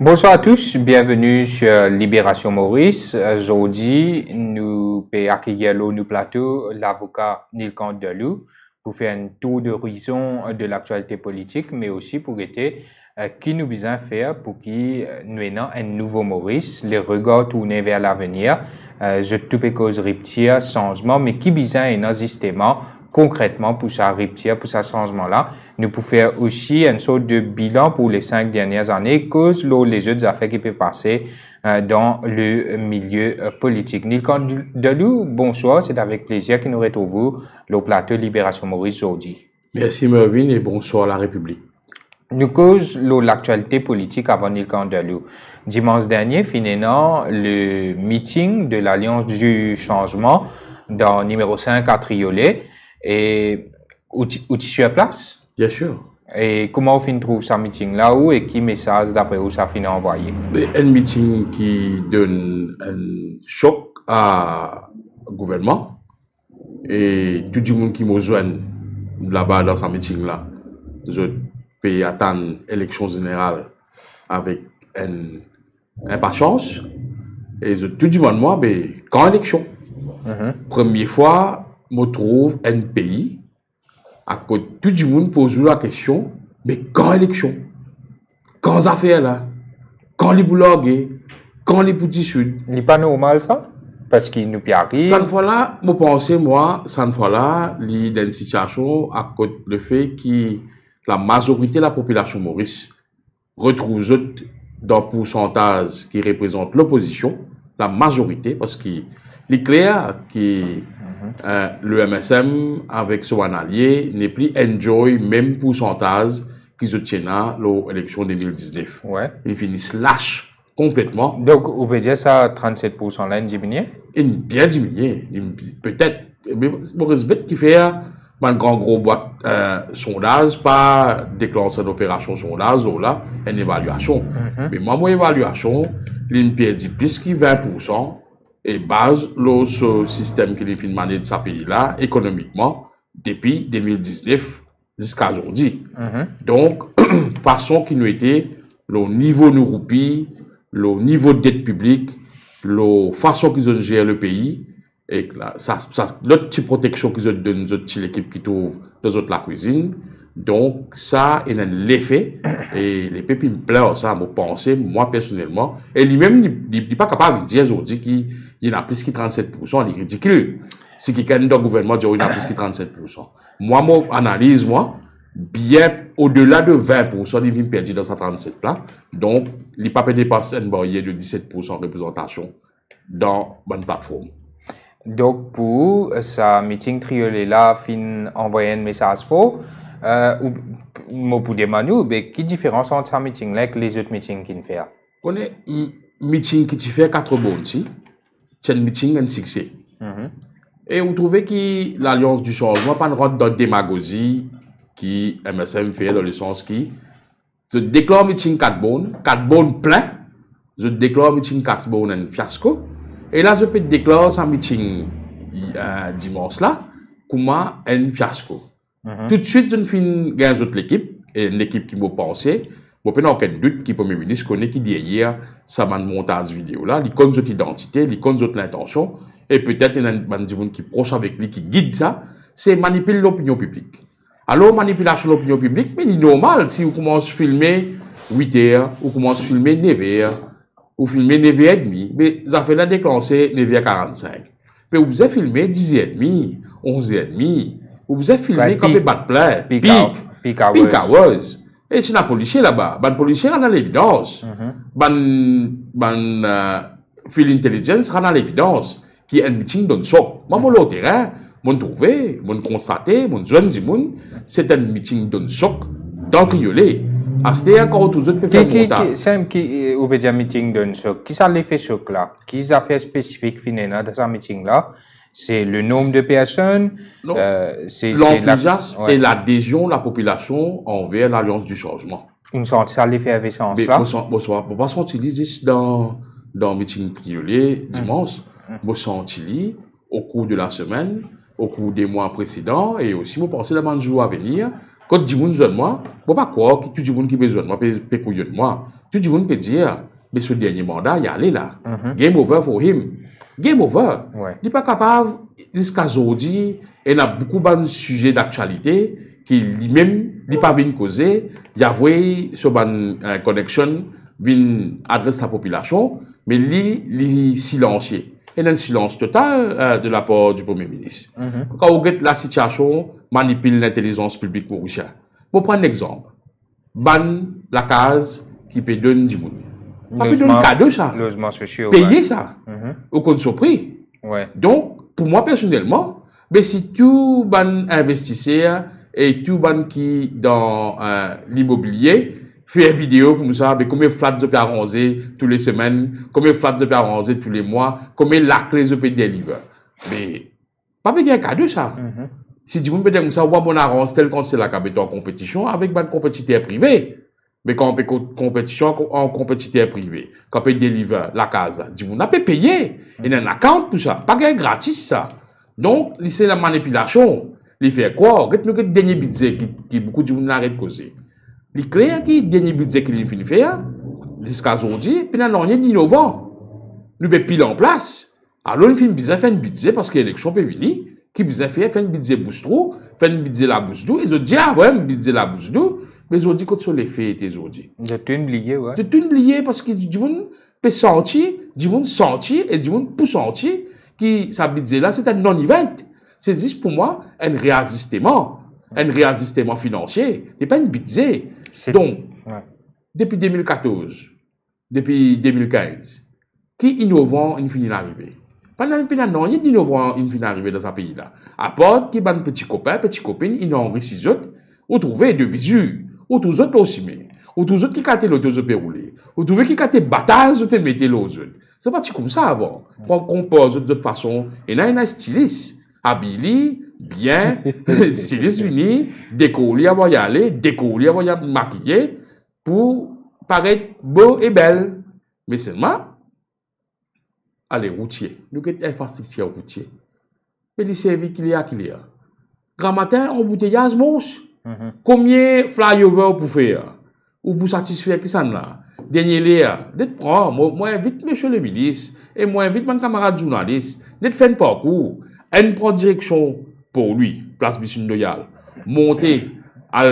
Bonsoir à tous, bienvenue sur Libération Maurice. Aujourd'hui, nous pouvons accueillir nous plateau l'avocat Nilkant Delou pour faire un tour d'horizon de l'actualité politique, mais aussi pour être qui nous besoin faire pour qui nous ayons un nouveau Maurice, les regards tournés vers l'avenir. Je tout peux cause rupture, changement, mais qui besoin justement concrètement pour ça rupture, pour ça changement-là. Nous pouvons faire aussi une sorte de bilan pour les 5 dernières années, cause les autres affaires qui peuvent passer dans le milieu politique. Nilkant Delou, bonsoir, c'est avec plaisir que nous retrouvons le plateau Libération Maurice aujourd'hui. Merci Mervyn et bonsoir la République. Nous cause l'actualité politique avant Nilkant Delou. Dimanche dernier, finalement, le meeting de l'Alliance du Changement dans numéro 5 à Triolet. Et où tu sur place? Bien sûr. Et comment on trouve ce meeting-là où et qui message d'après où ça finit envoyé? Un meeting qui donne un choc à gouvernement et tout le monde qui me joint là-bas dans ce meeting-là, je peux attendre l'élection générale avec une impatience et tout le monde moi, quand élection? Première fois, me trouve un pays à côté tout le monde pose la question mais quand élection, quand ça fait là, quand les blogués, quand les petits sud, n'est pas normal ça parce qu'il nous arrive ça ne fois là me penser moi ça ne fois là il y a une situation à cause le fait que la majorité de la population Maurice retrouve dans le pourcentage qui représente l'opposition la majorité parce qu'il est clair que le MSM avec son allié n'est plus enjoy même pourcentage qu'ils obtiennent à l'élection 2019. Ouais. Ils finissent lâche complètement. Donc, on peut dire ça 37% là, diminué? Bien diminué. Peut-être. Mais Maurice Bett qui fait un grand gros boîte sondage, pas déclencher une opération sondage, ou là, une évaluation. Mais moi, mon évaluation, il perd plus que 20%. Et base le système qui est fait de ce pays-là, économiquement, depuis 2019 jusqu'à aujourd'hui. Donc, façon qui nous était, le niveau de roupie, le niveau de dette publique, la façon qu'ils ont géré le pays, et l'autre petite protection qu'ils ont donné à l'équipe qui trouve dans la cuisine. Donc, ça, il a l'effet, et les pépins me plaisent, ça, me penser, moi, personnellement. Et lui-même, il n'est pas capable de dire aujourd'hui qu'il y a plus que 37%, il est ridicule. Si quelqu'un dans le gouvernement dit qu'il y a plus que 37%. Moi, mon analyse, bien au-delà de 20%, il vient perdu dans sa 37 là. Donc, il n'est pas peut dépasser une barrière de 17% de représentation dans bonne plateforme. Donc, pour ce meeting triolet-là, fin envoyer un message faux, ou pour demander, mais quelle différence entre ce meeting-là et les autres meetings qu'il fait? On est meeting qui fait 4 bonnes, c'est un meeting un succès. Et vous trouvez que l'Alliance du Changement pas rentre dans la démagogie qui MSM fait dans le sens qui je déclare meeting 4 bonnes plein, je déclare meeting 4 bonnes un fiasco, et là je peux déclarer ce meeting dimanche là, comment un fiasco. Tout de suite, je finis gagner l'équipe, et l'équipe qui m'a pensé, je n'ai aucun doute que le Premier ministre connaît qui derrière ça m'a montage vidéo là, il connaît notre identité, il connaît notre intention, et peut-être il y a un monde qui est proche avec lui qui guide ça, c'est manipuler l'opinion publique. Alors, manipulation de l'opinion publique, mais c'est normal si vous commencez à filmer 8 heures, ou commencez à filmer 9 heures, ou filmer 9 heures et demie, mais ça fait là déclencher 9 heures 45. Mais vous avez filmé 10 heures et demie, 11 heures et demie, vous avez filmé comme des bas de plein, peak hours. Et si la policier là-bas, le policier a l'évidence. Fil intelligence a l'évidence. Qui est un meeting d'un choc. Moi, mon terrain, mon trouvé, mon constaté, mon jeune du monde, c'est un meeting d'un choc dans Triolet. À ce moment encore tous autres peuvent faire montage. C'est qui ou bien meeting d'un choc. Qui ça l'effet choc là? Qui ça fait spécifique finalement dans ce meeting là? C'est le nombre de personnes, c'est l'enthousiasme et l'adhésion de la population envers l'Alliance du Changement. Une sorte, ça l'effet avec ça. Bonsoir. On va s'utiliser dans le meeting Triolet dimanche. On s'utilise au cours de la semaine. au cours des mois précédents et aussi, je pense dans les jours à venir. Quand du monde besoin de moi, je ne pas croire que tout le monde qui a besoin de moi peut de moi. Tout le monde peut dire, mais ce dernier mandat, il y a allé là. Game over for him. Game over. Ouais. Il n'est pas capable, jusqu'à aujourd'hui, il y a beaucoup de sujets d'actualité qui lui-même, il n'est pas venu causer. Il y a sur une connexion, vient adresser la population, mais il silencieux. Il y a un silence total de la part du Premier ministre. Quand on regarde la situation, manipule l'intelligence publique pour Russia. Pour prendre un exemple, ban la case qui peut donner du monde. Pas peut donner cadeau ça. Logement social. Payer ça. Au compte surpris. Ouais. Donc, pour moi personnellement, mais si tout ban investisseur et tout ban qui dans l'immobilier fait une vidéo comme ça, mais combien de flats de peut arranger toutes les semaines, combien de flats de peut arranger tous les mois, combien de clés de peut délivrer. Mais, pas payer un cadeau ça. Si tu peux dire comme ça, on arrange tel qu'on c'est la en compétition avec un compétiteur privé. Mais quand on fait compétition en compétiteur privé, quand on peut délivrer la case, on n'a pas payé. Il y a un account pour ça. Pas gratis ça. Donc, c'est la manipulation. Il fait quoi? Regarde le dernier budget qui beaucoup de gens arrêtent de causer. Il est clair que le dernier budget qu'il finit de faire, jusqu'à aujourd'hui, puis il y a rien d'innovant. Nous mettons pile en place. Alors, il fait un budget parce que l'élection peut venir. Qui besoin fait un budget boustro, fait un budget la boustou. Ils ont dit, ah ouais, un budget la boustou. Mais ils ont dit que sur les faits aujourd'hui. De tout oublier, ouais. De tout oublier parce que du monde peut sentir, du monde sentir et du monde peut sentir que ça budget là, c'est un non-event. C'est juste pour moi un réajustement financier. Ce n'est pas un budget. Donc, depuis 2014, depuis 2015, qui innovant, il finit d'arriver. Pendant non, il y a d'innovant, il finit d'arriver dans un pays là. À part qui ban petits copains, petites copines, ils ont réussi autres, ou trouver de visu, ou tous autres aussi mais, ou tous autres qui catent l'autre se rouler, ou trouver qui catent bataille, ou te mettez l'autre. C'est pas comme ça avant. On compose de toute façon, et là il y a un styliste, habillé, bien, styliste fini, décollé avant y aller, décollé avant y maquiller, pour paraître beau et belle. Mais seulement, allez, routier. Nous avons infrastructure routier. Mais les services qu'il y a. Grand matin, embouteillage, mouche. Combien de flyover pour faire? Ou pour satisfaire qui ça là? Dernier l'air. Moi, invite monsieur le ministre. Et moi, invite mon camarade journaliste. D'être fait un parcours. Elle prend direction pour lui. Place Bissine Loyal. Monter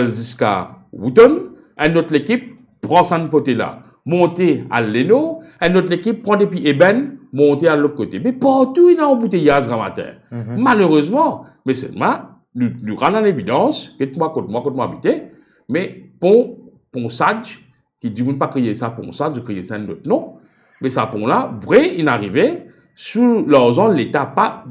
jusqu'à Wouton. Une autre équipe prend son côté là. Monter à Leno. Une autre équipe prend des pieds ébènes. Monter à l'autre côté. Mais partout, il y a un embouteillage grand matin. Malheureusement, mais c'est moi, nous rendons l'évidence, que moi habité, mais pont Sage, qui dit pas créer ça pont Sage, je crée ça un autre nom, mais ça pont là, vrai, il arrivait, sous l'argent, l'État, pas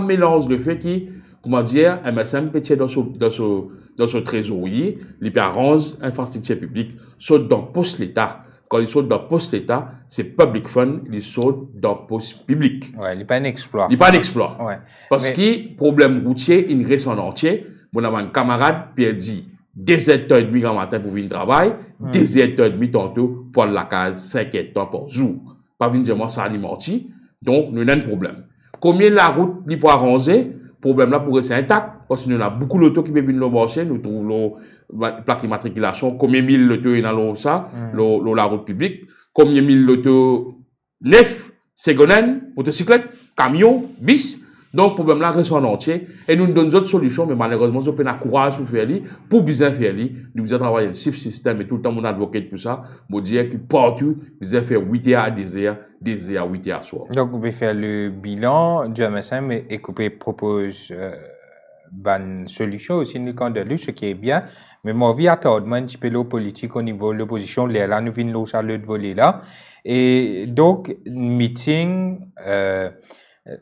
mélange le fait qui, comment dire, MSM petit dans ce trésorier, les parents, infrastructure publique, saute dans poste l'État. Quand ils sautent dans poste l'État, c'est public fund, ils sautent dans poste public. Ouais, il n'est pas un exploit. Il n'est pas un exploit. Ouais. Parce que, problème routier, il reste en entier. Mon un camarade, Pierre dit, 2h30 grand matin pour venir travailler, 2h30 tantôt pour la case, 5 heures par jour. Pas venir dire moi ça alimenti. Donc, nous avons un problème. Combien la route n'est pas arrangée? Problème là pour rester intact. Parce que nous avons beaucoup d'autos qui peuvent venir nous marcher, nous trouvons la plaque d'immatriculation, combien de mille autos dans ça, la route publique, combien de mille autos neufs, secondaires, motocyclettes, camions, bis. Donc, le problème là reste en entier. Et nous donnons d'autres solutions, mais malheureusement, nous avons courage pour faire pour bien faire nous avons travaillé un safe system et tout le temps, mon avocat pour ça, pour dire que partout, nous avons fait 8 heures à 10 heures, 10 heures à 8 heures à soir. Donc, vous pouvez faire le bilan du MSM et couper propose une solution aussi dans le camp de lui, ce qui est bien. Mais moi, vie attendre un petit peu l'eau politique au niveau de l'opposition, là, nous venons l'eau le voler là. Et donc, meeting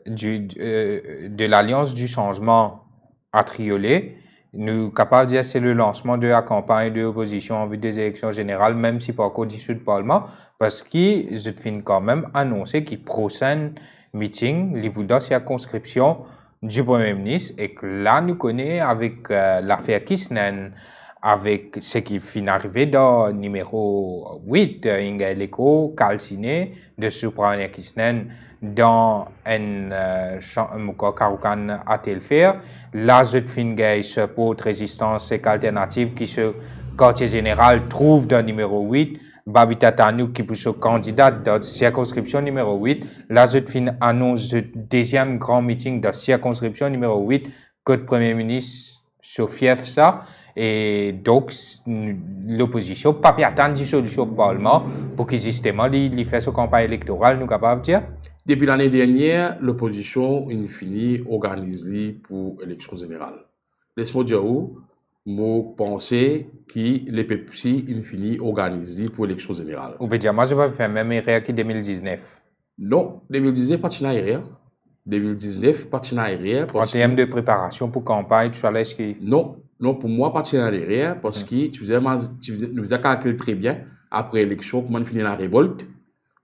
de l'Alliance du changement à Triolet, nous capables de dire c'est le lancement de la campagne de l'opposition en vue des élections générales, même si pas encore dissous de Parlement, parce qu'ils je fin quand même annoncé qu'ils prochain meeting, les bouddhas circonscription du Premier ministre, et que là, nous connaissons avec l'affaire Kisnen, avec ce qui finit arrivé dans numéro 8, il y a l'écho calciné de Suprana Kisnen dans un Karukan à tel faire. Là, je finis support résistance et alternative qui se quartier général trouve dans numéro 8. Babita Tanou qui pousse candidat dans circonscription numéro 8. Là, je finis annonce le deuxième grand meeting de circonscription numéro 8 que le Premier ministre Sofief ça. Et donc, l'opposition n'a pas attendre une solution au Parlement pour qu'il justement il fasse sa campagne électorale, nous capables de dire? Depuis l'année dernière, l'opposition, in fini, organise pour l'élection générale. Laisse-moi dire où, moi, penser que les PEPSI, in fini, organisent pour l'élection générale. Ou peut dire, moi, je vais faire même erreur que 2019. Non, 2019, pas de erreur. 2019, pas de erreur. En termes de préparation pour campagne, tu sais ce qui... Non, pour moi, pas de erreur parce que tu nous as calculé très bien après l'élection, comment on finit la révolte.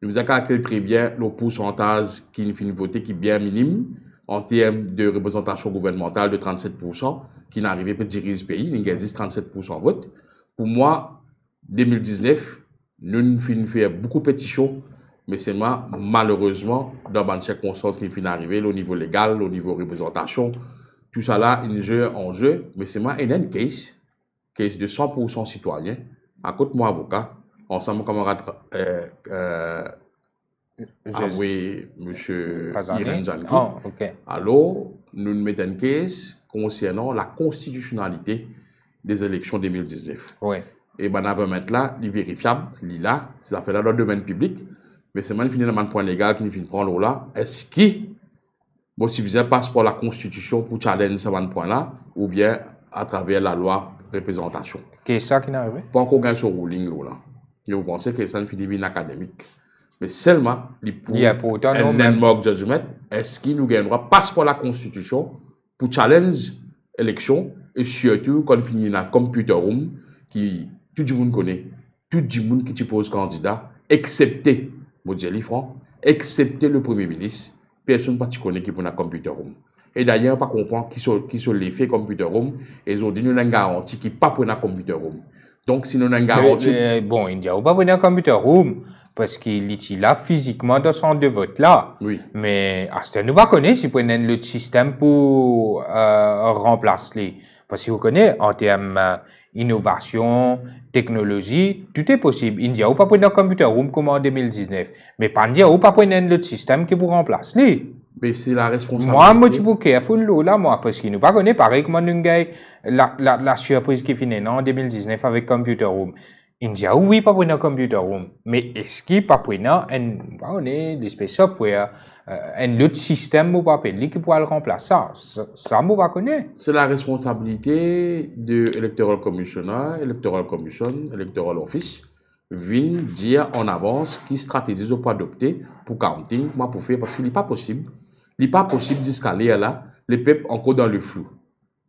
Nous avons calculé très bien le pourcentage qui finit voté qui est bien minime en termes de représentation gouvernementale de 37% qui n'arrivait pas à diriger le pays. Il existe 37% de vote. Pour moi, 2019, nous finissons faire beaucoup de pétitions, mais c'est malheureusement dans les circonstances qui finissent arriver au niveau légal, au niveau représentation, tout ça là, il y a un enjeu, mais c'est une case de 100% citoyens, à côté de mon avocat, ensemble, camarade, oui, monsieur Irène Janki. Oh, okay. Alors, nous mettons une case concernant la constitutionnalité des élections 2019. Oui. Et ben, avant mettre là, il est vérifiable, il est là, ça fait là dans le domaine public, mais c'est fini dans le point légal qui finit prendre là. Est-ce que, bon, si vous passe par la constitution pour challenger ce point là, ou bien à travers la loi représentation? Qu'est-ce ça qui n'arrive pas encore gagné ce ruling là. Et vous pensez que ça ne finit bien académique. Mais seulement, il y a pour un landmark judgment, est-ce qu'il nous gagnera passe par la constitution pour challenge l'élection et surtout quand il finit dans le computer room qui tout le monde connaît, tout le monde qui pose candidat, excepté, vous dire franc, excepté le Premier ministre, personne ne connaît qui pour la computer room. Et d'ailleurs, pas comprendre qui sont les faits computer room, et ils ont dit nous avons une garantie qui pas pour la computer room. Donc, si nous avons une garantie. Bon, il n'y a pas pour la computer room. Parce qu'il est là physiquement dans son de vote là. Oui. Mais à ce nous pas connaît si vous prenez le système pour remplacer. Parce que vous connaissez en termes d'innovation, technologie, tout est possible. India ou pas prendre un computer room comme en 2019. Mais pas India ou pas prendre le système qui pour remplacer. Mais c'est la responsabilité. Moi, je suis careful là, moi, parce qu'il nous pas connaît pareil comme nous la surprise qui finit en 2019 avec computer room. India, oui, pas pour un computer room, mais est-ce qu'il pas pour un l'espèce software, un autre système ou pas qui pourra le remplacer? Ça, moi, pas connaître. C'est la responsabilité de Electoral Commissioner, Electoral Commission, Electoral Office, vient dire en avance qui stratégie ils pas adopter pour counting, moi pour faire, parce qu'il n'est pas possible. Il n'est pas possible d'escaler là, les peuples encore dans le flou.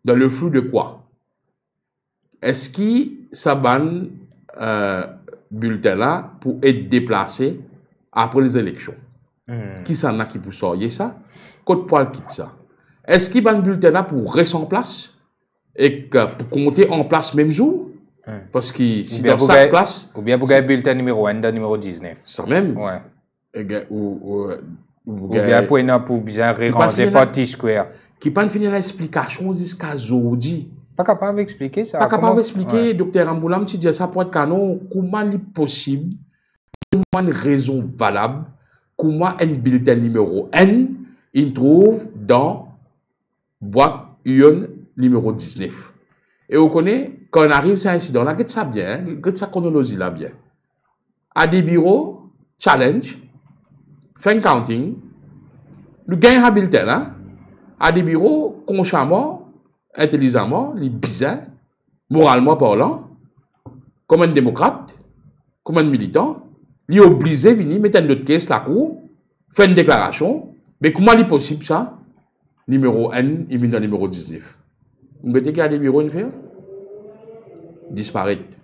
Dans le flou de quoi? Est-ce qu'il s'abonne bulletin là pour être déplacé après les élections? Qui s'en a qui pour sortir ça? Côte poil quitte ça. Est-ce qu'il y a un bulletin là pour rester en place et pour compter en place même jour? Parce que si dans sa place. Ou bien pour gagner bulletin numéro 1 dans numéro 19. Ça même? Ouais. Ou bien pour bien réranger pas T-Square. Qui pas finir l'explication jusqu'à aujourd'hui. Pas capable d'expliquer ça. Pas capable d'expliquer, docteur Amboulam, tu dis ça pour être canon, comment il est possible, comment une raison valable, comment un bulletin numéro N, il trouve dans boîte urne numéro 19. Et on connaît, quand on arrive à cet incident là, regarde ça bien, regarde sa chronologie là bien. À des bureaux, challenge, fin counting, nous gagnons un bulletin là, à des bureaux, consciemment, intelligemment, les bizarres, moralement parlant, comme un démocrate, comme un militant, il est obligé de venir mettre une autre caisse la cour, faire une déclaration, mais comment est possible ça? Numéro N, il met dans le numéro 19. Vous mettez qu'il y a des bureaux, il fait? Disparaître.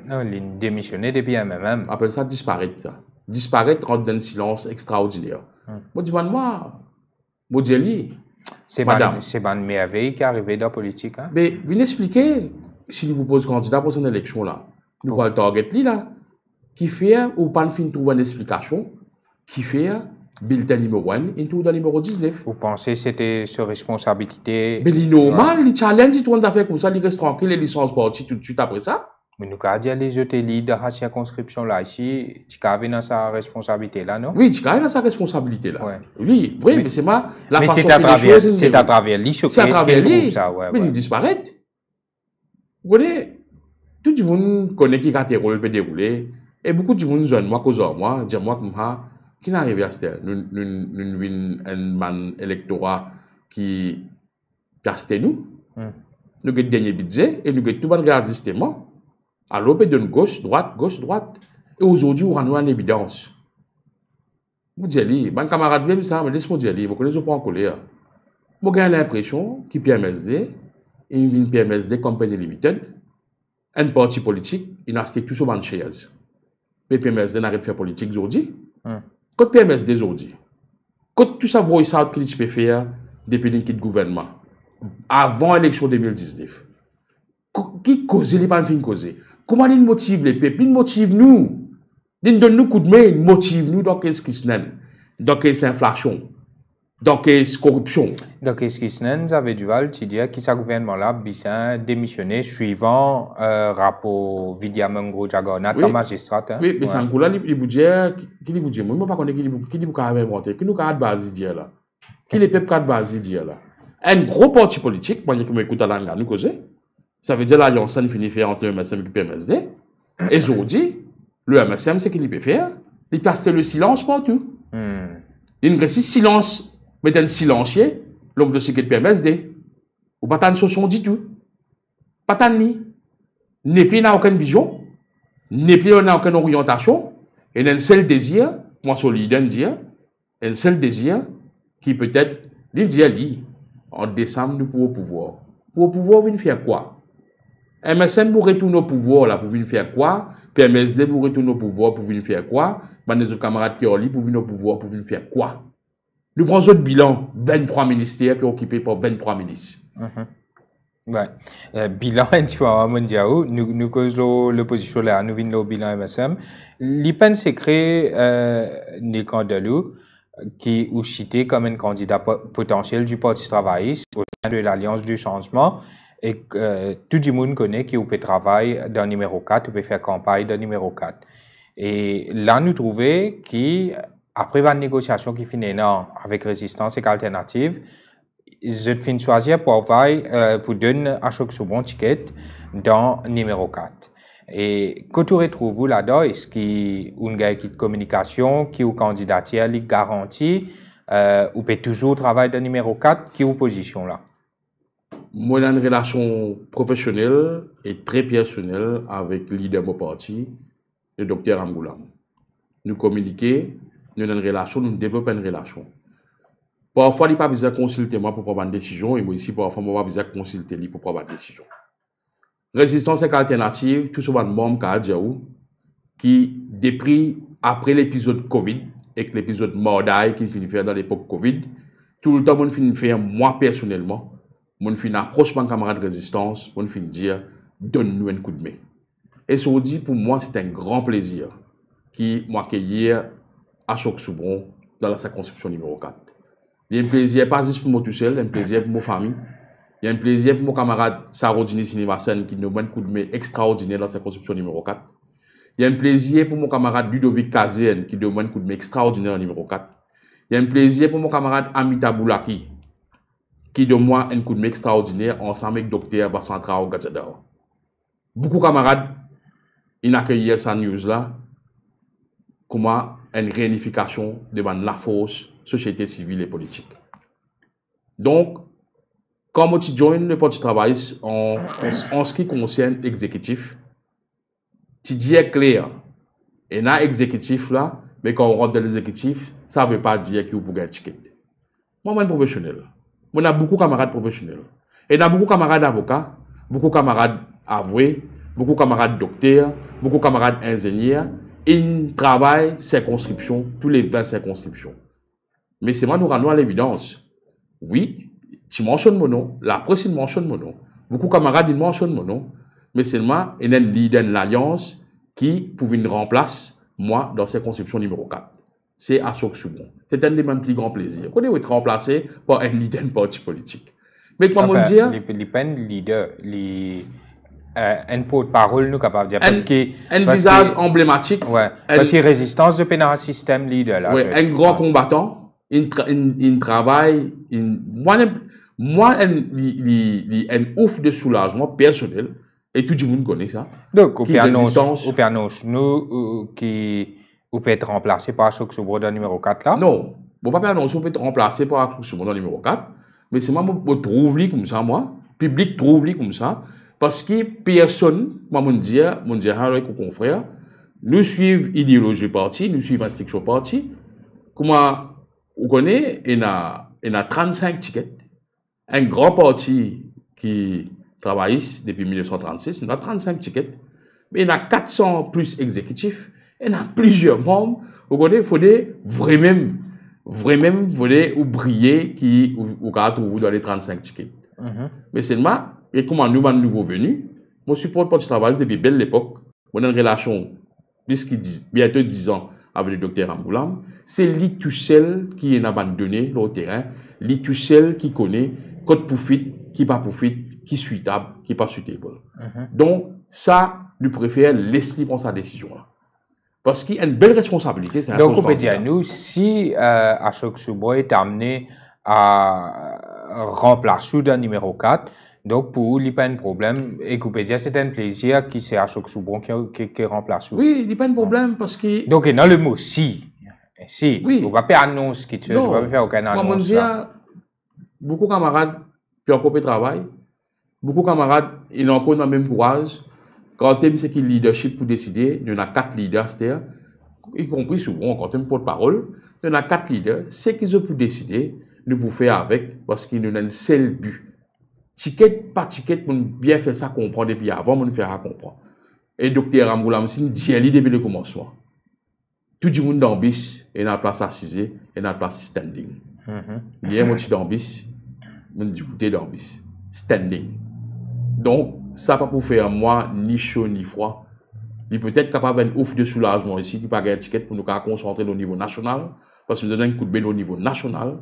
Non, il est démissionné depuis même. Appelle ça disparaître, ça. Disparaître rentre dans un silence extraordinaire. Moi, dis-moi, moi, dis-lui. C'est une merveille qui est arrivée dans la politique. Hein? Mais, vous expliquer, si nous proposons candidat pour cette élection-là, nous prenons le target là, qui fait, ou pas fin trouver une explication, qui fait bulletin numéro 1 et tout dans numéro 19. Vous pensez que c'était sur responsabilité? Mais c'est normal, les challenges, ils tournent d'affaires comme ça, ils restent tranquilles, les licences parties tout de suite après ça. Mais nous avons dit les autres leaders de la circonscription là ici, tu as dans sa responsabilité là, non? Oui, tu as dans sa responsabilité là. Ouais. Oui, mais c'est ma la mais façon c'est à travers lui, c'est à travers lui. Ça, ouais, mais ouais. il disparaît. Vous voyez, tout le monde connaît qui a tes rôles peut dérouler. Et beaucoup de monde jeune moi cause moi, dire moi comme ça, qui n'arrive à ce nous vin un man électorat qui casse nous. Nous avons dernier budget et nous avons tout bon ajustement. À l'opé de gauche, droite. Et aujourd'hui, on a une évidence. Vous dites, mon camarade, même ça, mais laisse-moi dire, vous connaissez pas en colère. Moi, j'ai l'impression qu'il PMSD, une PMSD Company Limited, un parti politique, il a acheté tout sur une chaise. Mais PMSD n'a rien fait politique aujourd'hui. Quand PMSD aujourd'hui, quand tout ça, voit ça, qu'il peut faire depuis le gouvernement, avant l'élection 2019, qui cause les pas fin causer? Comment ils motivent les peuples? Ils motivent nous. Ils donnent nous coup de main, ils motivent nous dans qu'est-ce qui se n'est, dans qu'est-ce inflation, dans qu'est-ce corruption. Dans qu'est-ce qui se n'est, ça veut dire que ce gouvernement-là a démissionné suivant rapport Vidiamango Jagona comme magistrat. Oui, mais c'est un coup là, il vous dit, qui vous dit, moi, je ne sais pas qui vous a inventé, qui nous a base dire là, qui les peuples a base dire là. Un gros parti politique, moi, je m'écoute à l'angle, nous causer. Ça veut dire l'alliance finit faire entre le MSM et le PMSD. Et aujourd'hui, le MSM, c'est qu'il peut faire. Il passe le silence partout. Il reste silence, mais un silencieux, l'homme de sécurité PMSD. Ou pas tant de choses dit tout. Pas tant ni. N'est n'a aucune vision. N'est n'a aucune orientation. Et un seul désir, moi, solide, dire, un seul désir qui peut-être, il dit, en décembre, nous pourrons pouvoir. Pour pouvoir venir faire quoi? MSN pour retourner au pouvoir là pour venir faire quoi? PMSD pour retourner au pouvoir pour venir faire quoi? Les autres camarades qui ont libre pour venir au pouvoir pour venir faire quoi? Nous prenons notre bilan, 23 ministères préoccupés par 23 ministres. Ouais. Bilan, tu vois, nous causons l'opposition là, nous venons au bilan MSM. L'IPEN s'est créé, Nikan Delou, qui est cité comme un candidat potentiel du Parti travailliste au sein de l'Alliance du changement. Et tout le monde connaît qui peut travailler dans le numéro 4, peut faire campagne dans le numéro 4. Et là, nous trouvons qu'après la négociation qui finit avec Résistance et Alternative, je fin choisir pour donner à chaque bon ticket dans le numéro 4. Et quand tu retrouves là-dedans, est-ce qu'il y a une communication qui est candidature, qui garantit, ou peut toujours travailler dans le numéro 4, qui est position là? Moi, j'ai une relation professionnelle et très personnelle avec le leader de mon parti, le docteur Angoulam. Nous communiquons, nous avons une relation, nous développons une relation. Parfois, il n'y a pas besoin de consulter moi pour prendre une décision, et moi aussi, parfois, il n'y a pas besoin de consulter lui pour prendre une décision. Résistance et alternative, tout ce monde qui, depuis après l'épisode Covid, et l'épisode Mordaï qui finit faire dans l'époque Covid, tout le temps, on finit faire, moi personnellement, mon fin approche mon camarade de résistance, mon fin dire donne-nous un coup de main. Et ça dit pour moi c'est un grand plaisir qui m'accueillir à Choc-Soubron dans la circonscription numéro 4. Il y a un plaisir pas juste pour moi tout seul, il y a un plaisir pour ma famille. Il y a un plaisir pour mon camarade Sarodini Sinivasen qui nous donne un coup de main extraordinaire dans la circonscription numéro 4. Il y a un plaisir pour mon camarade Ludovic Kazien qui nous donne un coup de main extraordinaire dans le numéro 4. Il y a un plaisir pour mon camarade Amita Boulaki qui donne moi un coup de main extraordinaire ensemble avec Dr. Bassantra Gadzadao. Beaucoup de camarades, ils accueillent cette news-là comme une réunification devant la force, société civile et politique. Donc, quand tu joins le Parti travailliste en ce qui concerne l'exécutif, tu dis clair, et dans l'exécutif là, mais quand on rentre dans l'exécutif, ça ne veut pas dire qu'il faut un ticket. Moi, je suis professionnel. On a beaucoup de camarades professionnels. Et on a beaucoup de camarades avocats, beaucoup de camarades avoués, beaucoup de camarades docteurs, beaucoup de camarades ingénieurs. Ils travaillent circonscription, tous les 20 circonscriptions. Mais c'est moi nous rendons à l'évidence. Oui, tu mentionnes mon nom, la presse il mentionne mon nom, beaucoup de camarades ils mentionnent mon nom, Mais seulement, il y a un leader de l'Alliance qui pouvait nous remplacer, moi, dans cette conception numéro 4. C'est Ashok Subon. C'est un des mêmes plus grands plaisirs. Qu'on est remplacé par un leader de parti politique. Mais comment enfin, dire? Les pas un leader, un porte-parole, nous capables de dire. Parce Un visage emblématique. Ouais. Parce que résistance de pénal système leader là. Ouais, un grand combattant. Il travaille. Moi, un ouf de soulagement personnel. Et tout le monde connaît ça. Donc, au Pernouche, nous, qui peut être remplacé par Ashok Subon dans le numéro 4 là? Non. Bon, pas Pernouche, on peut être remplacé par Ashok Subon dans le numéro 4. Mais c'est moi, je trouve comme ça, moi. Le public trouve comme ça. Parce que personne, moi, je dis avec nos confrères, nous suivons l'idéologie du parti, nous suivons l'instruction du parti. Comment vous connaissez, il y a 35 tickets. Un grand parti qui travaille depuis 1936, il y a 35 tickets. Mais il y a 400 plus exécutifs. Il y a plusieurs membres. Vous connaissez, il faut vraiment, ou briller ou trouver dans les 35 tickets. Mais seulement, et comment nous, nouveau venus, moi, je supporte pas du travail depuis belle époque. On a une relation, bientôt 10 ans, avec le docteur Amboulam. C'est lui tout seul qui est abandonné le terrain, lui tout seul qui connaît, code profite, qui pas profite, qui suitable, qui pas suitable. Donc, ça, nous préférons laisser prendre sa décision là. Parce qu'il y a une belle responsabilité. Donc, on peut dire, nous, si Ashok Subon est amené à remplacer le numéro 4, donc pour lui, il n'y a pas de problème. Et qu'on peut dire, c'est un plaisir qui c'est Ashok Subon qui remplace. Oui, il n'y a pas de problème parce que. Donc, dans le mot si, oui. On ne va pas annoncer qui tu veux, on ne va pas faire aucun annonce. Beaucoup de camarades qui ont coupé travail, beaucoup de camarades, ils ont encore le même courage. Quand on c'est qui le leadership pour décider, il y en a 4 leaders, c'est-à-dire, y compris souvent, quand on porte-parole, il y en a 4 leaders, c'est qu'ils ont pu décider, nous pouvons faire avec, parce qu'ils ont un seul but. Ticket par ticket, pour bien faire ça comprendre, et puis avant, on faire ça comprendre. Et docteur Amboulam, c'est une dialyse depuis le commencement. Tout le monde d'ambis, et dans la place assise, et dans la place standing. Il y a un petit d'ambis, on dit d'ambis, standing. Donc, ça pas pour faire moi ni chaud ni froid. Il peut être capable d'un ouf de soulagement ici, qui pas un ticket pour nous concentrer au niveau national, parce que nous donnons un coup de bête au niveau national,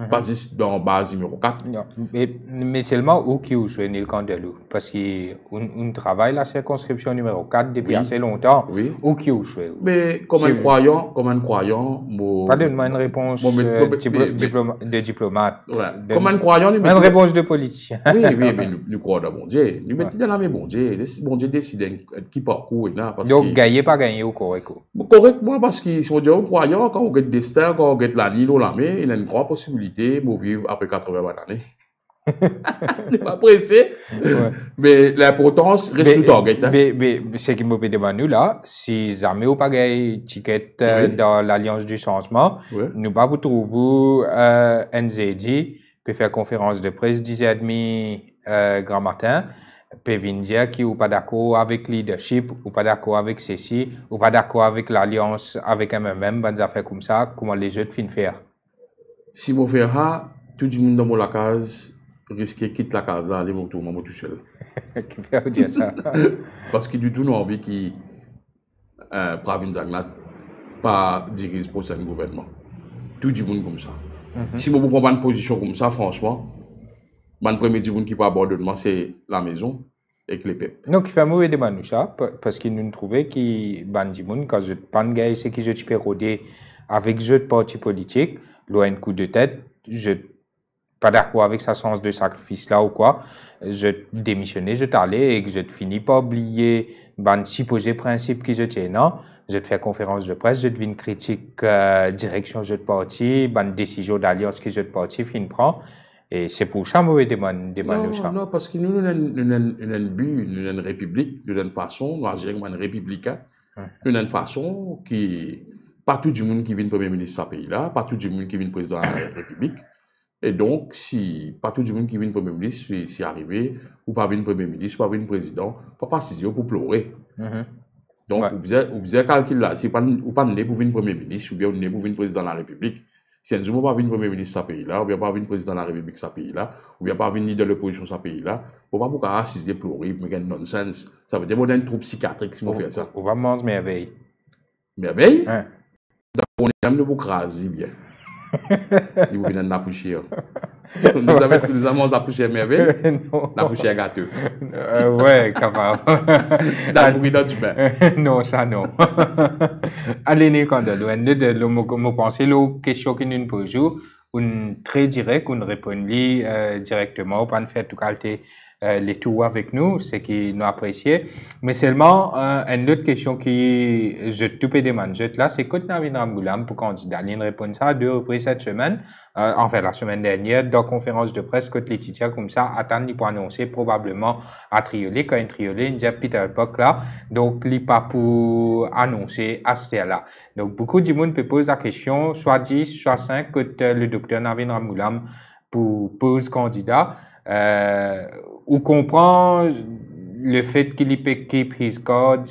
pas juste dans base numéro 4. Non, mais seulement où qui joue Nil Candelou, parce qu'on travaille la circonscription numéro 4 depuis assez longtemps. Oui. Où qui joue? Mais comme un croyant, Pardonne-moi une réponse de diplomate. Ouais. Comme un croyant, une réponse de politicien. Oui, mais nous croyons dans bon Dieu. Nous mettons dans la main bon Dieu. Bon Dieu décide qui parcourt. Donc, gagner, pas gagner ou correct? Correctement, parce que si on dit un croyant, quand on gagne le destin, quand on gagne la ligne, il y a une grande possibilité de vivre après 80 années. On n'est pas pressé. Ouais. Mais l'importance reste tout en guette. Mais ce qui me demande nous là, si jamais ou pas gagné ticket dans l'Alliance du changement, nous pas vous trouver NZD peut faire conférence de presse 10h30 grand matin, peut venir dire qui ou pas d'accord avec leadership, ou pas d'accord avec ceci, ou pas d'accord avec l'Alliance, avec MMM, des affaires comme ça, comment les jeux de fin faire. Si je fais ça, tout le monde dans la case risque de quitter la case là, aller tout seul. Qui peut dire ça? Parce que du tout, nous avons envie que Pravin Jagnnath pas dirige pour ce gouvernement. Tout le monde comme ça. Si je prends une position comme ça, franchement, le premier monde qui peut abandonner, c'est la maison et les peuples. Donc, il fait mauvais de ça, parce qu'il nous trouvait que Bandimoun, quand je pense que c'est que je peux roder avec jeu de parti politique, loin un coup de tête, je pas d'accord avec sa sens de sacrifice là ou quoi, je démissionner, je t'allais et que je te finis pas oublier ban supposé principe que je tiens, non, je te fais conférence de presse, je te une critique direction jeu de parti, ban décision d'alliance que jeu de parti fin prend. Et c'est pour ça que je demande ça. Non, parce que nous avons un but, nous avons une république, nous avons une façon, nous avons un républicain, nous avons une façon qui, pas tout le monde qui vient premier ministre de ce pays-là, pas tout le monde qui vient président de la République. Et donc, si pas tout le monde qui vient premier ministre, si arrivé, ou pas vient premier ministre, ou pas vient président, pas si pour pleurer. Donc, vous avez calculé là, si vous pas né pour venir premier ministre, ou bien vous né pour venir président de la République, Si un jour pas venir premier ministre de ce pays-là, ou bien pas venir président de la République de ce pays-là, ou bien pas venir leader de l'opposition de ce pays-là, on va pas assister pleurer, mais quel nonsense. Ça veut dire qu'on a une troupe psychiatrique si on fait ça. On va manger merveille. Merveille? Hein? On est même pour craser bien. Il vous vient de la poussière. Nous avons la poussière merveille. La poussière gâteau. Ouais, capable. Dans le bruit du bain. Non, ça non. Allez, quand je pense la question qui nous pose, une très directe, une réponse directement, pas de faire tout qualité les tours avec nous, c'est qui nous apprécié. Mais seulement, une autre question qui je te peux demander là, c'est quand Navin Ramgoolam pour candidat, il répond ça à 2 reprises cette semaine, enfin la semaine dernière, dans conférence de presse, quand les titres comme ça, attendent pour annoncer probablement à Triolet, quand un Triolet, il dit Peter Buck là, donc il pas pour annoncer à ce là. Donc beaucoup de monde peut poser la question, soit 10, soit 5, quand le docteur Navin Ramgoolam pour pose candidat. On comprend le fait qu'il peut keep his cards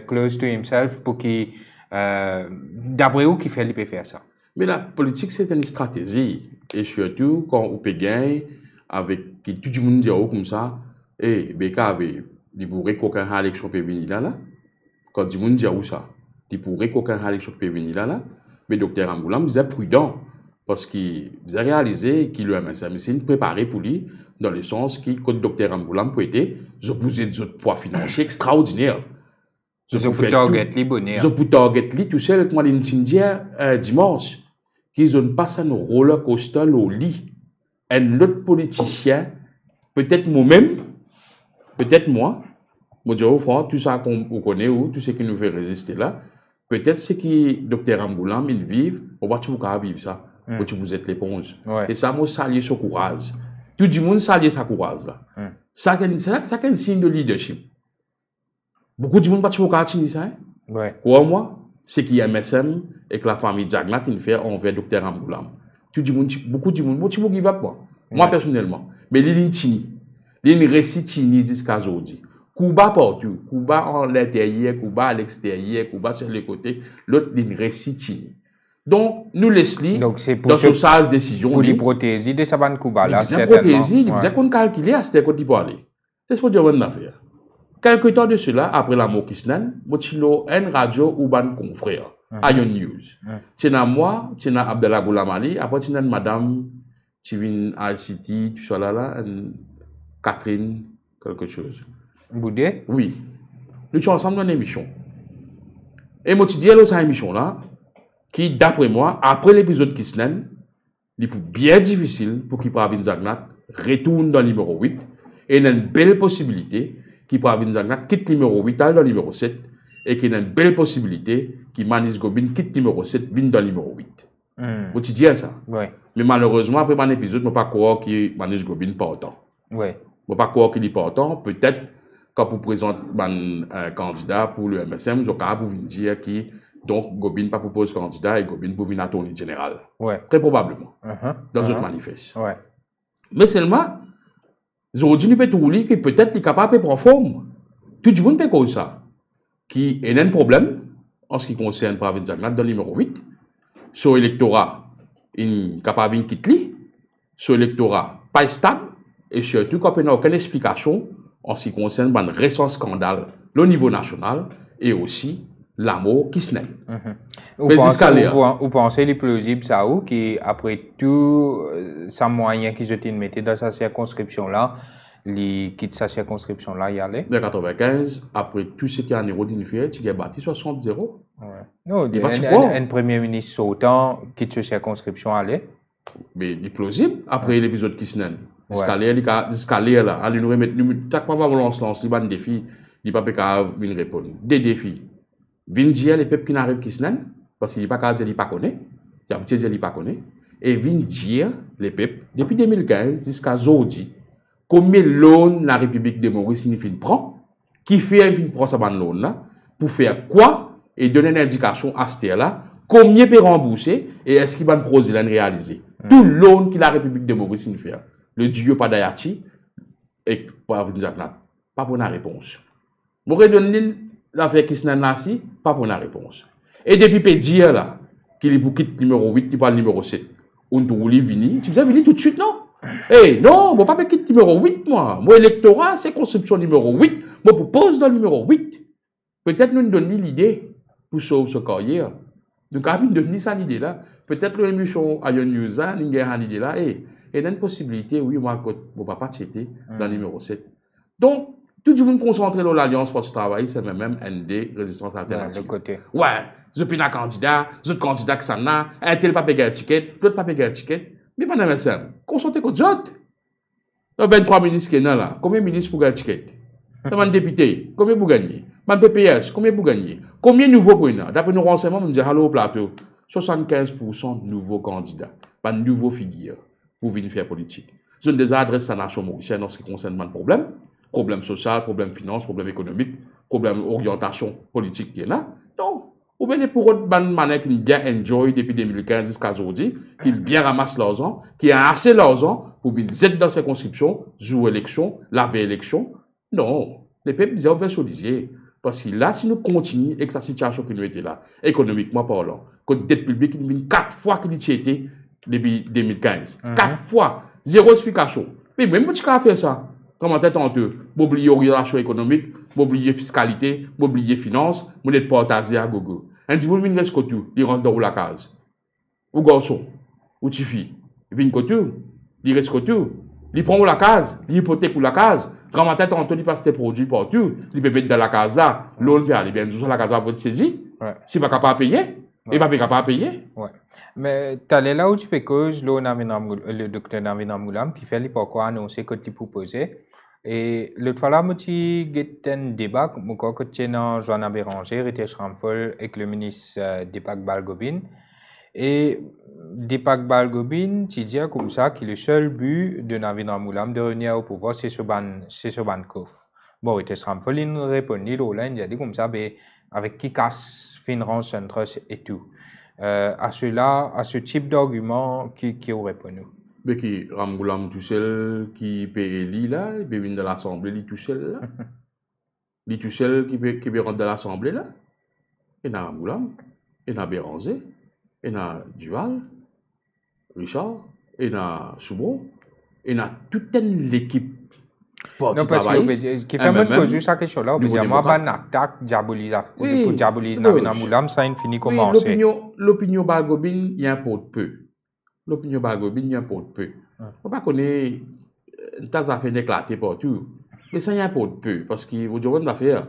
close to himself pour qu'il, d'après où qu'il fait, il peut faire ça. Mais la politique, c'est une stratégie. Et surtout, quand on peut gagner avec qui tout le monde dit comme ça, et Beka avait, il pourrait qu'aucun élection peut venir là. Quand tout le monde dit ça, il pourrait qu'aucun élection peut venir là. Mais Dr Ramgoolam disait prudent. Parce qu'il a réalisé qu'il le MSM, c'est préparé pour lui, dans le sens que le docteur Ramgoolam peut être, je poser des poids financiers extraordinaires. Je peux target les bonheurs. Je peux target les tout seul, comme on dit dimanche, qu'ils ont passé un roller coaster au lit. Un autre politicien, peut-être moi-même, peut-être moi, au fond, tout ça qu'on connaît ou tout ce qui nous fait résister là, peut-être c'est que docteur Ramgoolam, il vit, on va tout vivre ça. Où vous êtes l'éponge. Ouais. Et ça, moi, saluer ce courage. Tout le monde salue sa courage là. Ça, c'est un signe de leadership. Beaucoup de monde pas toujours continuer ça. Ouais. Pour moi, c'est qu'il y a MSM et que la famille Jagnat il fait envers docteur Ramgoolam. Tout le monde, beaucoup de monde, beaucoup de monde qui va pas. Moi personnellement, mais les tini, les récits tini jusqu'à aujourd'hui. Cuba partout, Cuba en l'intérieur, Cuba à l'extérieur, Cuba sur les côtés, l'autre les récits tini. Donc, nous laissons dans ce sens décision. Pour les protéger de Saban Cuba, là, c'est protéger, il faisait qu'on calculait à ce côté pour aller. Laisse-moi dire une affaire. Quelque temps de cela, après la mort Kisnan, Mochilo, une radio ou ban confrère, Ion News. Tu as moi, tu as Abdallah Goulamali, après tu as madame, tu viens à City, tu sois là, Catherine, quelque chose. Boudé? Oui. Nous sommes ensemble dans une émission. Et moi, tu dis, alors, cette émission-là, qui, d'après moi, après l'épisode Kisnen, il est bien difficile pour qu'il Pravin Jagnat retourne dans le numéro 8 et il y a une belle possibilité qu'il Pravin Jagnat quitte le numéro 8 dans le numéro 7 et qu'il y a une belle possibilité qu'il Manis Gobin quitte le numéro 7 vienne dans le numéro 8. Vous tu dis ça? Oui. Mais malheureusement, après mon épisode, je ne peux pas croire que Manis Gobin pas autant. Oui. Je ne peux pas croire qu'il n'est pas autant. Peut-être quand vous présentez un candidat pour le MSM, je vais vous dire que donc, Gobin pas propose candidat et Gobin pour venir attorney général. Ouais. Très probablement. Dans un manifeste. Ouais. Mais seulement, aujourd'hui, nous pouvons dire que peut-être qu'il est capable de prendre forme. Tout le monde peut cause ça. Qui est un problème en ce qui concerne Pravin Jagnat dans le numéro 8. Sur l'électorat, il est capable de quitter. Sur l'électorat, pas stable. Et surtout, quand il n'y a aucune explication en ce qui concerne un récent scandale au niveau national et aussi l'amour qui se naît. Vous pensez les plausible ça ou qui après tout ça moyen qu'ils ont mis dans sa circonscription là, il quitte sa circonscription là y aller. En 95 après tout ce qui est en Eurodinifie, tu as bâti 60-0. Ouais. Non, un premier ministre sautant quitte sa circonscription aller. Mais il est plausible après l'épisode qui se naît. Escalier là, allez nous remettre chaque fois qu'on lance il y a un défi, il n'y a pas de répondre. Des défis. Vin dire les peuples qui n'arrivent qui se parce qu'il n'y a pas qu'à dire qu'il pas connaît. Il y a petit dire qu'il pas connaît. Et vin dire les peuples depuis 2015 jusqu'à aujourd'hui combien loan la République de Maurice signifie prend, qui fait une prend sa bande loan là pour faire quoi et donner une indication à ce là combien peut rembourser et est-ce qu'il va le projet réaliser. Tout loan que la République de Maurice signifie. Le Dieu pas d'Ayati et pas pour la réponse. Moi donne l'affaire qui se n'a pas pour la réponse. Et depuis peut dire là qui est pour quitte numéro 8, qui parle numéro 7. On te roule vini. Tu faisais venir tout de suite, non? Eh, non, moi, pas quitte numéro 8, moi. Moi, électorat, c'est conception numéro 8. Moi, propose dans le numéro 8. Peut-être nous donnons l'idée pour sauver ce carrière. Donc, avant de donner ça l'idée-là, peut-être l'émission à Yon News, nous avons l'idée là. Et il y a une possibilité, oui, moi, mon papa, c'était dans le numéro 7. Donc, tout le monde concentré sur l'Alliance pour le travail, c'est même ND, résistance alternative. Ouais, je suis un candidat, je suis candidat que ça n'a, un tel pas payer ticket, l'autre pas payer ticket. Mais madame SM, concentrez sur les autres. Il y a 23 ministres qui sont là. Combien de ministres pour gagner ticket? Combien de députés? Combien pour gagner? Combien de PPS? Combien pour gagner? Combien de nouveaux pour gagner? D'après nos renseignements, on me dit, allô au plateau, 75% de nouveaux candidats, pas de nouveaux figures pour venir faire politique. Je ne des adresses à la nation mauricienne en ce qui concerne le problème. Problème social, problème finance, problème économique, problème orientation politique qui est là. Donc, ou bien pour autre manière qui bien enjoy depuis 2015 jusqu'à aujourd'hui, qui bien ramasse l'argent, qui a assez l'argent pour venir dans ses conscriptions, jouer élection, laver élection. Non, les peuples disaient on va solidifier. Parce que là, si nous continuons avec sa situation qui nous était là, économiquement parlant, que la dette publique qui vient 4 fois qu'il y était depuis 2015. 4 fois, zéro explication. Mais même si tu as fait ça, comment t'es tenteux? M'oublier orientation économique, m'oublier fiscalité, m'oublier finance, m'oublier partager à gogo. Un petit peu de reste côté, il rentre dans la case. Ou garçon, ou petite fille, il vient côté, il reste côté, il prend la case, il hypothèque la case. Grand tête tantôt, il passe tes produits partout, il peut mettre dans la case là, l'on peut aller bien, sur la case va être saisi. Si pas capable de payer, il va pas capable de payer. Ouais. Mais tu allais là où tu peux cause, le docteur Navin Moulam, qui fait pourquoi annoncer que tu proposais. Et l'autre fois là, j'ai eu un débat, que tu es dans Joanna Béranger, Ritesh Ramphol, avec le ministre Deepak Balgobin. Et Deepak Balgobin, tu dis comme ça que le seul but de Navin Moulam de revenir au pouvoir, c'est ce ban coffre. Bon, Ritesh Ramphol, il nous répondit, il a dit comme ça, avec qui casse Finance Centre et tout. À ce type d'argument qui aurait répondu. Mais qui Ramgoulam tout seul qui peut élire là, il peut venir dans l'Assemblée, il tout seul là. Il tout seul qui peut rentrer dans l'Assemblée là. Il y a Ramgoulam, il y a Béranger, il y a Duval, Richard, il y a Soubron, il y a toute l'équipe. Non, parce que qui fait même que juste à quelque chose là, moi, ban attaque diabolisation. Pour diaboliser Navin Moulam, ça a fini commencer. L'opinion Balgobin, il y a un pot de peu. L'opinion Balgobin, il y a un pot de peu. On ne peut pas connaître, tas d'affaires éclatées partout. Mais ça, il y a un pot de peu. Parce que, vous dites, d'affaires,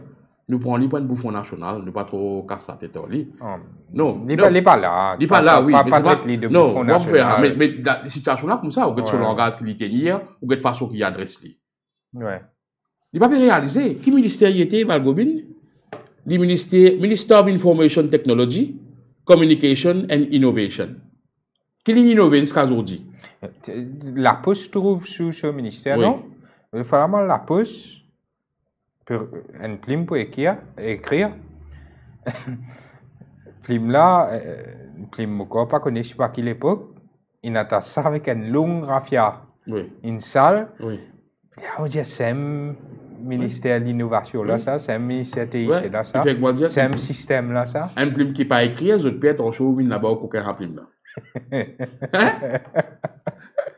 nous prenons les points de bouffon national, nous ne pas trop casser la tête. Non, il n'est pas là. Il n'est pas là, oui. Pas traiter les de bouffon national. Mais la situation là, comme ça, ou sur le langage qu'il tenir, ou de façon qu'il adresse. Ouais. Il n'a pas réalisé. Qui ministère y était, Balgobin? Le Minister of Information Technology, Communication and Innovation. Quelle innovation jusqu'à aujourd'hui? La Poste trouve sous ce ministère, non? Il faut vraiment la Poste pour un plim pour écrire. Plim là, plim encore pas connu pas qui l'époque. Il a ça avec une longue raffia. Oui. Une salle. Oui. On dit c'est un ministère de l'innovation là, ça, c'est un ministère TIC là, ça. C'est un système là, ça. Un plim qui pas écrit, je peux être en show, il là-bas au coquin plim là.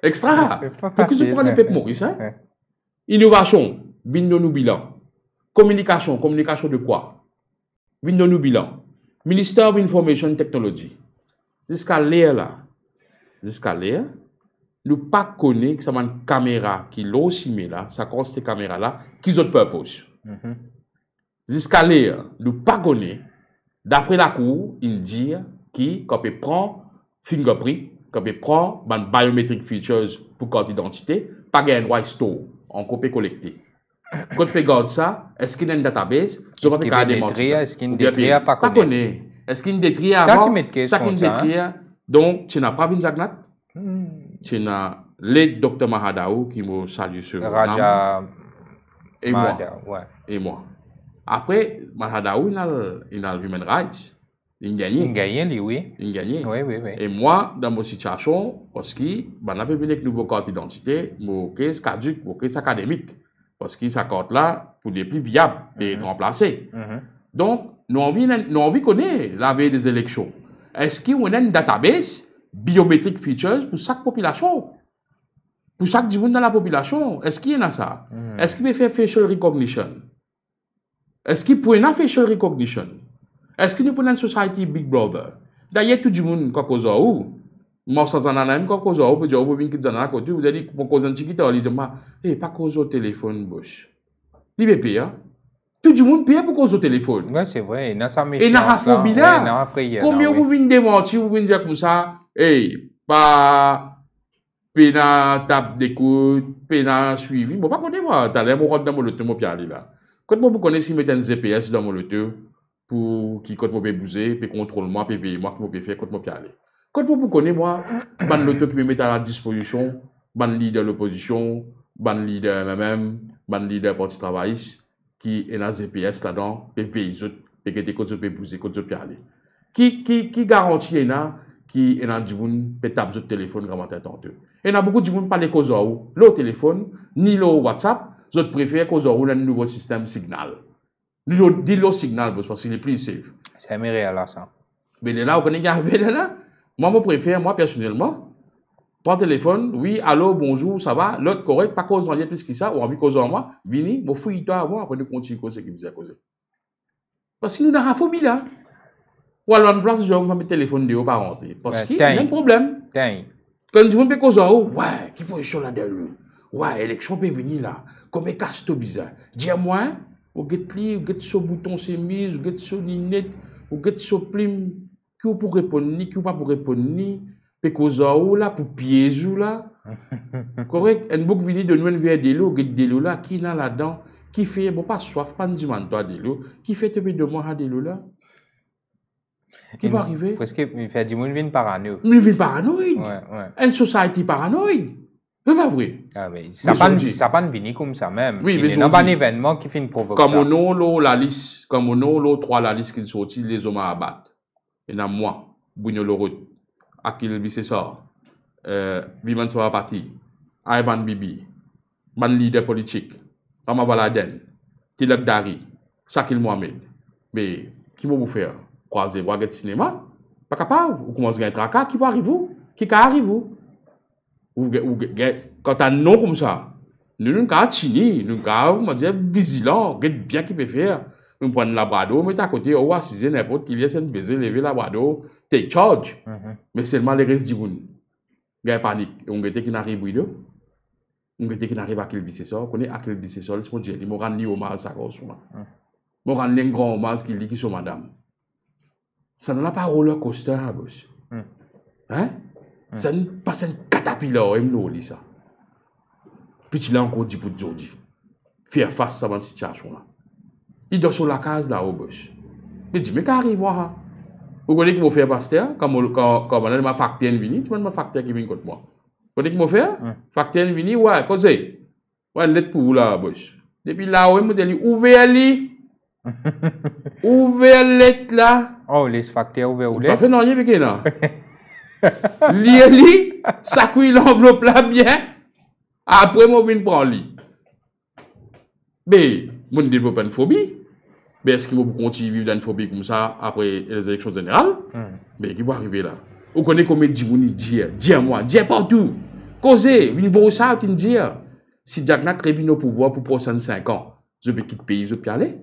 Extra. Pour que tu prends le peuple Maurice, hein? Innovation, nous bilan. Communication de quoi? nous bilan. Minister of Information Technology. Jusqu'à l'air là, nous pas connaître que ça une caméra qui l'ont aussi là, ça cause ces caméras là, qui ont purpose. Jusqu'à l'air, nous pas connaître, d'après la cour, il dit qui, quand il prend fingerprint, quand il prend biometric features pour carte d'identité, pas un droit store, en copie collectée. Quand tu regardes ça, est-ce qu'il y a une database? Est-ce qu'il y a une détria? Est-ce qu'il y a une détria? Pas connaît. Est-ce qu'il y a une détria avant? Ça qui est une détria. Donc, tu n'as pas vu Zagnat? Tu n'as le docteur Mahadaou qui me salue sur Raja et moi. Après, Mahadaou, il a Human Rights. Il gagne. Oui. Et moi, dans mon situation, parce que je n'ai pas de nouveau carte d'identité, mon case caduque, mon case académique. Parce que sa carte là, pour les plus viables, est remplacée. Donc, nous avons connaître la veille des élections. est-ce qu'il y a une database biometric features pour chaque population? Pour chaque monde dans la population, est-ce qu'il y en a ça? Est-ce qu'il peut faire facial recognition? Est-ce qu'il peut faire facial recognition? Est-ce qu'il peut faire une society Big Brother? D'ailleurs, tout le monde, quand on a où? Moi, sans en avoir, quand on a où, peut dire, on peut venir dans la côté, vous allez, pour cause d'un ticket, on dit, pas cause au téléphone, boche. Il peut payer. Tout le monde paye pour cause au téléphone. Oui, c'est vrai. Il y a ça, mais et dans la phobie là, combien vous venez démentir, vous venez dire comme ça, pas pena tape d'écoute, pena suivi. Bon, pas connaître moi, t'as l'air, moi, dans mon loto, moi, Pierre, là. Quand moi, vous connaissez, mettre un GPS dans mon loto, pour qui, quand moi, peut bouger, peut contrôler moi, peut veiller moi, que moi, peut faire, quand moi, Pierre. Quand vous connaissez, moi, ban loto qui me met à la disposition, ban leader de l'opposition, ban leader moi-même, ban leader parti travailliste, qui est dans GPS là-dedans, peut veiller, peut que quand vous peut bouger, quand vous peut aller. Qui garantit, qui est dans du monde, peut taper sur le téléphone, comment t'entends. Et il y a beaucoup de gens qui parlent cause de le téléphone, ni le WhatsApp, je préfère cause de un nouveau système signal. Dis le signal parce qu'il est plus safe. C'est un réel là, ça. Mais là, vous connaissez là. Moi, je préfère, moi, personnellement, prendre le téléphone, oui, allô, bonjour, ça va, l'autre correct, pas cause d'en plus que ça, ou envie cause de moi, vini, bon, fouille-toi avant, après nous continuer cause qui vous a causé. Parce que nous avons la phobie là. Ou alors, en place, je vais mettre le téléphone de haut par rentrer. Parce qu'il y a un problème. Quand je me cause en haut, ouais, qui position là-dedans? Ouais, élection peut venir là. Comme un casse-tout bizarre. Dis-moi, vous get ce bouton c'est mis, vous get ce ninette, vous get ce plim, qui pour répondre ni, qui pas pour répondre ni, peut cause en haut là, pour piéger là. Correct? Un bouc vini de nous vers des lots, get des lots là, qui là là-dedans, qui fait, bon, pas soif, pas de toi des lots, qui fait te de moi à des lots là. Qui va arriver? Parce qu'il fait du monde vient paranoïde. Il vient paranoïde. Ouais. Une société paranoïde. C'est pas vrai. Ah, mais ça n'a pas venu comme ça même. Oui, mais il y a pas un événement qui fait une provocation. Comme on a la liste, comme on a trois la liste qui sont sortis, les hommes à abattre. Il y en a moi, Bougno Lorot, Akil Bissessor, Viman Savapati, Ivan Bibi, ban leader politique, Rama Baladen, Tilak Dari, Shakil Mohamed. Mais qui va vous faire? Croiser, voir le cinéma, pas capable. Vous commencez à être qui va arriver? Qui arrive? Quand un nom comme ça, nous ne pouvons chini, nous pouvons dire vigilant, bien qui peut faire. Nous prenons la labrador, mettons à côté, ou assiser n'importe qui vient se baiser, lever la labrador, take charge. Mais seulement les restes du monde. Il y a panique. On a qui n'arrive pas. On a qui n'arrive à quel bissessor. On connaît à quel bissessor, c'est pour dire, il m'a rendu hommage à ça. Il m'a rendu un grand hommage qui dit qui sont madame. Ça n'a pas roller coaster à boss. Hein? Ça n'est pas un caterpillar, nous dit ça. Puis il a encore dit pour aujourd'hui. Faire face à cette situation-là. Il doit sur la case là, au boss. Mais dis, mais qu'arrive moi? Vous connaissez qui m'a fait pasteur? Quand on a ma facteur vini, tu vois ma facteur qui vient contre moi. Vous connaissez qui m'a fait? Facteur vini, ouais, quoi c'est? Ouais, lettre pour vous là, boss. Depuis là, on m'a dit, ouvrez-les. Ouvrez-les là. Oh, les facteurs ouverts ou les? Pas fait non, rien avec là. Li, ça couille l'enveloppe là bien. Après, moi, je viens prendre li. Mais, je développe une phobie. Mais est-ce qu'il va continuer à vivre dans une phobie comme ça après les élections générales? Mais qui va arriver là? Vous connaissez comment dire moi, dire partout. Causez, une voix ça, tu dire. Si Jack n'a très bien au pouvoir pour 65 ans, je vais quitter le pays, je peux y aller.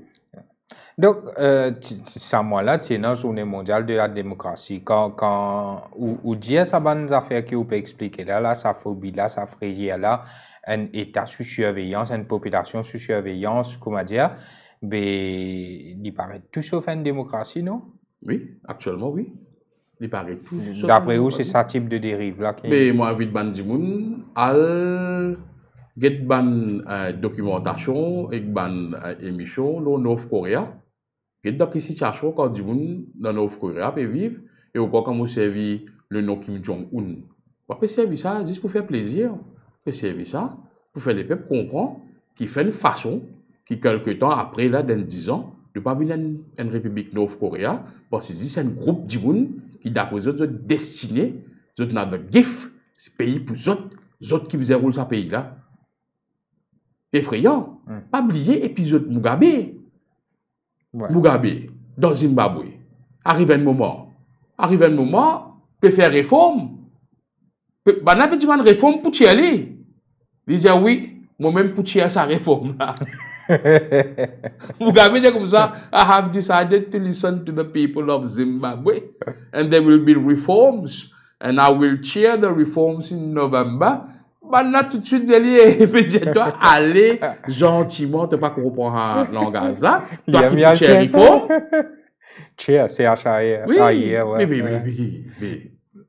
Donc, ça, moi là, c'est une journée mondiale de la démocratie. Ou dire ça, bonnes affaires qui vous peut expliquer là, sa phobie là, sa frayeur là, un état sous surveillance, une population sous surveillance, comment dire, mais il paraît tout sauf une démocratie, non? Oui, actuellement, oui. Il paraît tout sauf. D'après vous, c'est ça type de dérive là qui... Mais moi, envie de ban du monde, al get ban documentation et ban émission, le North Korea. Get dans quelle situation quand du monde dans North Korea peut vivre et au cas quand vous servez le nom Kim Jong-un. On peut servir ça juste pour faire plaisir. On peut servir ça pour faire les peuples comprendre qu'il fait une façon qui, quelque temps après, là, dans 10 ans, de ne pas venir une république North Korea parce que c'est un groupe du monde qui, d'après eux, sont destinés, ils ont un gift, ce pays pour eux autres qui vous roulent ce pays-là. Effrayant. Pas oublier épisode Mugabe. Ouais. Mugabe, dans Zimbabwe, arrive un moment, arrive un moment, peut faire réforme. Bah, n'a pas dit réforme pour y aller. Il dit, oui, moi-même pour y aller sa réforme là. Vous avez comme ça, I have decided to listen to the people of Zimbabwe, and there will be reforms, and I will chair the reforms in November. Bah, là, tout de suite, toi, aller gentiment, tu pas comprendre le langage là. Toi qui peux chair réforme. Chair, C-H-A-R. Oui,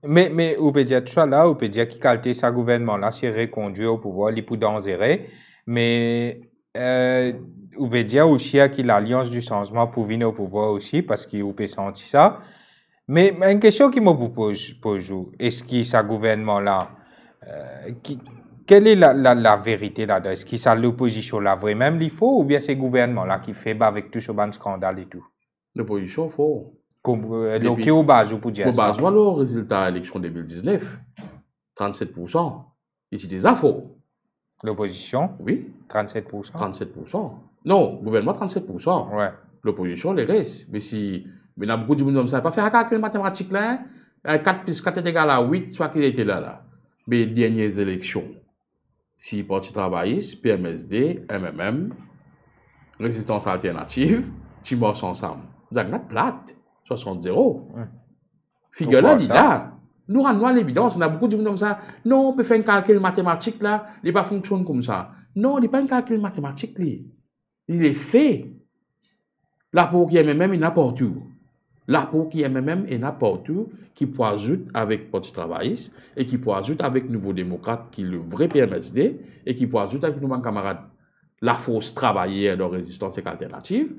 mais on peut dire tout ça là, on peut dire qu'il qualité sa gouvernement là, c'est reconduit au pouvoir, il peut dangerer, mais on peut dire aussi qu'il a l'alliance du changement pour venir au pouvoir aussi, parce qu'il peut sentir ça. Mais une question qui me pose, est-ce que ce gouvernement là, quelle est la vérité là-dedans? Est-ce que ça l'opposition là vraiment il faut, ou bien c'est le gouvernement là qui fait avec tout ce scandale et tout? L'opposition, il faut. Donc, au base, pour dire ça. Au base, voilà le résultat de l'élection 2019. 37%. Ici, des infos. L'opposition? Oui. 37%. 37%. Non, gouvernement, 37%. Ouais. L'opposition, les restes. Mais si, mais il y a beaucoup de monde comme ça. Pas faire un calcul mathématique là. 4 plus 4 est égal à 8, soit qu'il était là. Mais les dernières élections, si Parti travailliste, PMSD, MMM, Résistance alternative, Timor ensemble. Vous avez notre plate. 60-0. Figure là, là. Nous rendons l'évidence. On a beaucoup de gens comme ça. Non, on peut faire un calcul mathématique là. Il ne fonctionne pas comme ça. Non, il n'est pas un calcul mathématique. Il est fait. La peau qui est même, il n'a pas tout. La peau qui est même, il n'a pas tout. Qui peut ajouter avec Parti travailliste et qui peut ajouter avec Nouveau démocrate, qui est le vrai PMSD, et qui peut ajouter avec nos camarades la force travaillée de résistance et alternative.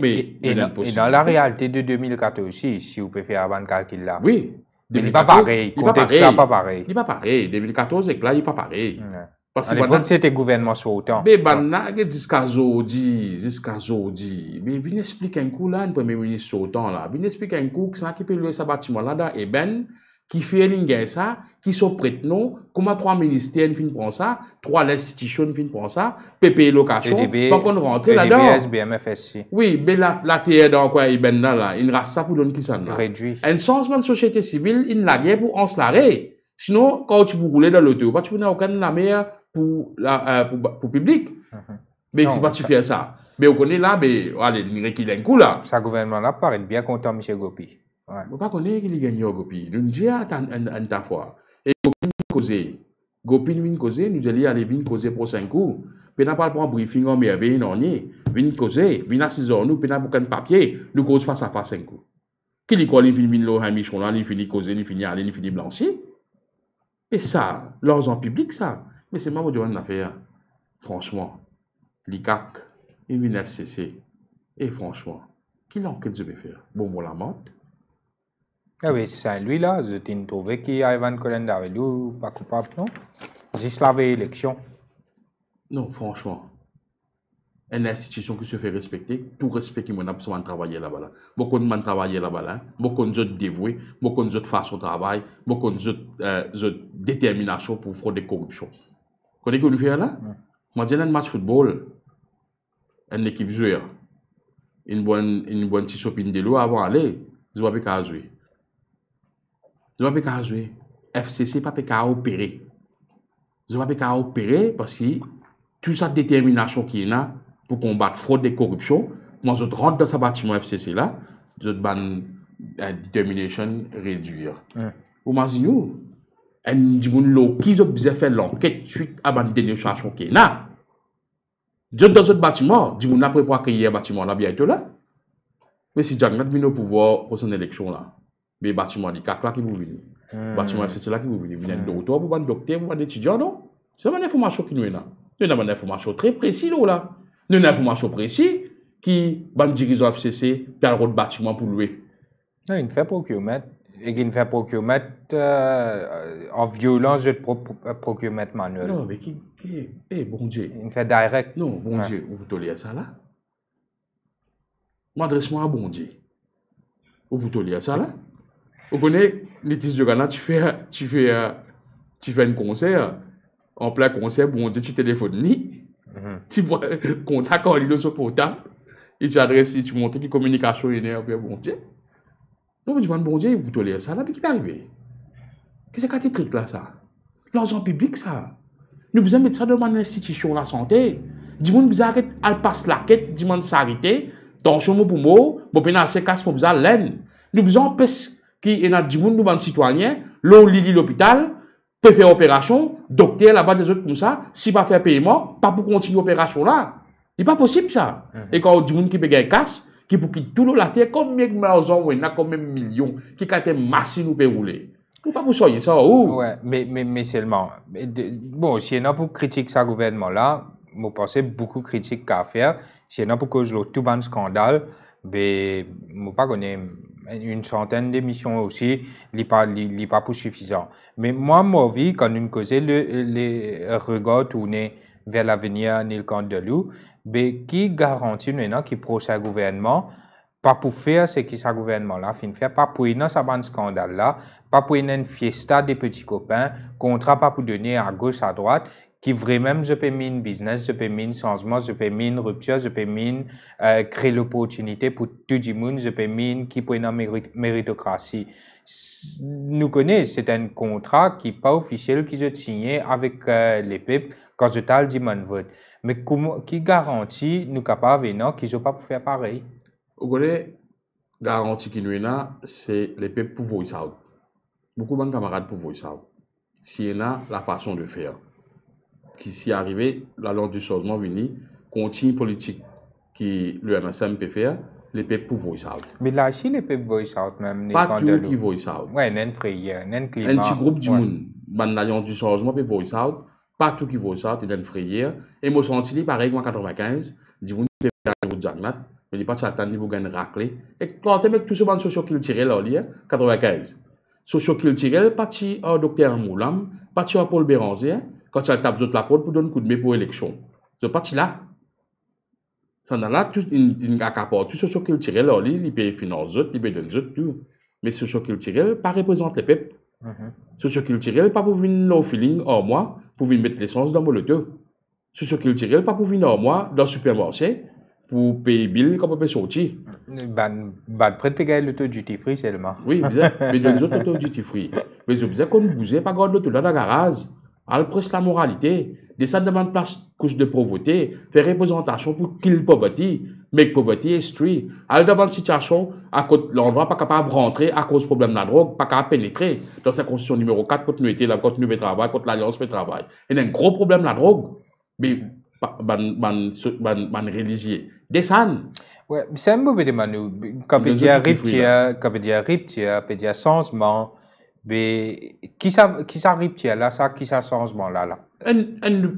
Mais et dans la réalité de 2014 aussi, si vous pouvez faire un calcul là. Oui. Il n'est pas pareil. Le contexte n'est pas pareil. Il n'est pas pareil. 2014, là, il n'est pas pareil. Parce que c'était gouvernement sur autant. Mais jusqu'à aujourd'hui, mais viens expliquer un coup là, un premier ministre sur autant là. Viens expliquer un coup que c'est qui peut louer ce bâtiment là dans Eben, qui fait ça, qui sont prêts non, comment 3 ministères finissent pour ça, 3 institutions finissent pour ça, PP location, pas qu'on rentre là-dedans. BMFSC. Oui, mais la terre dans quoi Eben là, il reste ça pour donner qui ça là. Réduit. Un changement de société civile, il la guerre pour en se l'arrêter. Sinon, quand tu peux rouler dans l'auto, tu peux n'avoir aucune la meilleure pour public. Mais si pas tu fais ça. Mais on connaît là, mais allez, il y a un coup là. Ce gouvernement-là paraît bien content, M. Gopi. Ouais. On ne pas connaître qu'il gagne Gopi. Nous disons à fois. Et Gopi nous causer, nous allons aller venir causer pour 5 coups. Puis n'a pas un briefing en merveille, non ni. Venir causer, venir assiser nous, puis n'a pas un papier, nous cause face à face 5 coups. Qui dit quoi, il finit le Hamichon là, il finit causer, il finit aller, il finit blanchir. Et ça, l'argent public, ça. Mais c'est moi qui dois faire. Franchement, l'ICAC, et l'FCC. Et franchement, qui l'enquête je vais faire? Bon, la monte. Ah oui, c'est lui là, je t'ai trouvé qui a Ivan Colenda avec lui, pas coupable, non? Juste la élection. Non, franchement. Une institution qui se fait respecter, tout respect qui m'a besoin de travailler là-bas. Beaucoup de gens travaillent là-bas, beaucoup de gens dévoués, beaucoup de gens façon de travail, beaucoup de gens détermination pour fraude et corruption. Vous connaissez ce que nous faisons là? Moi, j'ai un match de football, une équipe joueur, une bonne petite chopine de l'eau avant d'aller, je ne vais pas jouer. Je ne vais pas jouer. FCC ne peut pas opérer. Je ne vais pas opérer parce que toute cette détermination qui est là pour combattre fraude et corruption, moi je rentre dans ce bâtiment FCC là, je ban détermination réduire. Vous imaginez, qui a fait l'enquête suite à la dénonciation qui est là. Dans ce bâtiment, je n'a pas créé un bâtiment là bientôt là. Mais si Jack n'a pas au pouvoir pour son élection là, mais bâtiment du CAC là qui vous venez. Bâtiment FCC là qui vous venez. Vous venez de docteur, vous venez de docteur, vous venez d'étudiant, non? C'est une information qui nous est là. Nous avons une information très précise là. Nous avons une information précise qui va diriger le FCC par le bâtiment pour louer. Il fait procurement. Il fait procurement en violence de procurement manuel. Non, mais qui bon Dieu. Il fait direct. Non, bon Dieu, vous pouvez lire ça là? M'adresse-moi à bon Dieu. Vous pouvez lire ça là? Vous connaissez, Laetitia Diogana, tu fais un concert, en plein concert, bon Dieu, tu téléphones ni, tu vois, contact en ligne sur portable, et tu adresses, tu montres que communication est bien bon Dieu. Nous disons, bon Dieu, vous tolérez ça, là, mais qui peut arriver? Qu'est-ce que c'est truc là, ça? L'argent public, ça. Nous besoin mettre ça dans une institution de la santé. Dis-moi, nous besoin arrêter, elle passe la quête, dis-moi, s'arrêter. Tension, mot pour mot, bon, puis, c'est casse, nous besoin l'aide. Nous besoin, parce qu'il y a des gens, nous, citoyens, l'eau, l'hôpital, peut faire opération, docteur, là-bas, des autres comme ça, si pas faire paiement, pas pour continuer l'opération là. Il n'est pas possible, ça. Et quand on dit qui peut gagner casse, qui pour quitter tout le la terre, combien de maisons, il y a combien de millions, qui ont massif nous peut rouler. Ou pas pour soyez ça, ou? Ouais, mais seulement. Bon, si on a pour critiquer ce gouvernement-là, je pense beaucoup de critiques à faire. Si on a pour cause de tout bon scandale, mais je pas connais une centaine d'émissions aussi, il n'est pas pour suffisant. Mais moi, ma vie, quand on causait les regards tournés vers l'avenir dans le camp de loup, mais qui garantit maintenant qui procède au gouvernement, pas pour faire ce que ce gouvernement-là fin faire, pas pour une scandale-là, pas pour une fiesta des petits copains, contrat pas pour donner à gauche, à droite, qui vraiment je peux mine business, je peux mine changement, je peux mine rupture, je peux mine créer l'opportunité pour tout le monde, je peux mine qui pour une méritocratie. Nous connaissons, c'est un contrat qui n'est pas officiel, qui est signé avec les peuples quand je t'ai dit mon vote. Mais qui garantit nous capables non, qu'ils ne pas pour faire pareil? Vous connaissez, garantie qui nous est là, c'est les peuples pour voice out. Beaucoup de camarades pour voice out. Si y a la façon de faire, qui s'y arrivé, la loi du changement venu, continue politique qui le MSM peut faire, les peuples pour voice out. Mais là, si les peuples voice out même, pas tout qui voice out. Ouais, n'en frayeur, n'en climat. Un petit groupe du monde, l'alliance du changement peut voice out, pas tout qui voice out, et n'en frayeur. Et moi, senti pareil en 95, du monde qui peut faire un jagnat. Mais il n'y a pas de attendre pour gagner raclé. Et quand on met tout ce monde socio-culturel là, 95. Socio-culturel, parti au docteur Moulam, parti à Paul Béranger, quand il tape la porte pour donner un coup de main pour l'élection. Ce parti là. Ça n'a là tout une acaport. Tout socio-culturel là, il peut financer, il peut donner tout. Mais socio-culturel, pas représente les peuples. Socio-culturel, pas pour venir au feeling hors moi, pour venir mettre l'essence dans mon auto. Socio-culturel, pas pour venir hors moi dans le supermarché. Pour payer bill, comme on peut sortir. Près de payer l'auto duty free seulement. Oui, bien, mais de nous autres auto duty free. Mais je disais qu'on ne bougeait pas garde l'auto dans la garage. Elle presse la moralité. Descendre devant une place couche de pauvreté, faire représentation pour kill poverty, make poverty history. Elle devant une situation à côté l'endroit pas capable de rentrer à cause du problème de la drogue, pas capable de pénétrer dans sa constitution numéro 4 contre nous était là, contre nous travail, contre l'alliance de travail. Il y a un gros problème de la drogue. Mais ban religieux descend. Ouais, c'est un mauvais demande. Quand on dit rupture, peut dire changement, mais qui ça rupture là, ça qui ça changement là.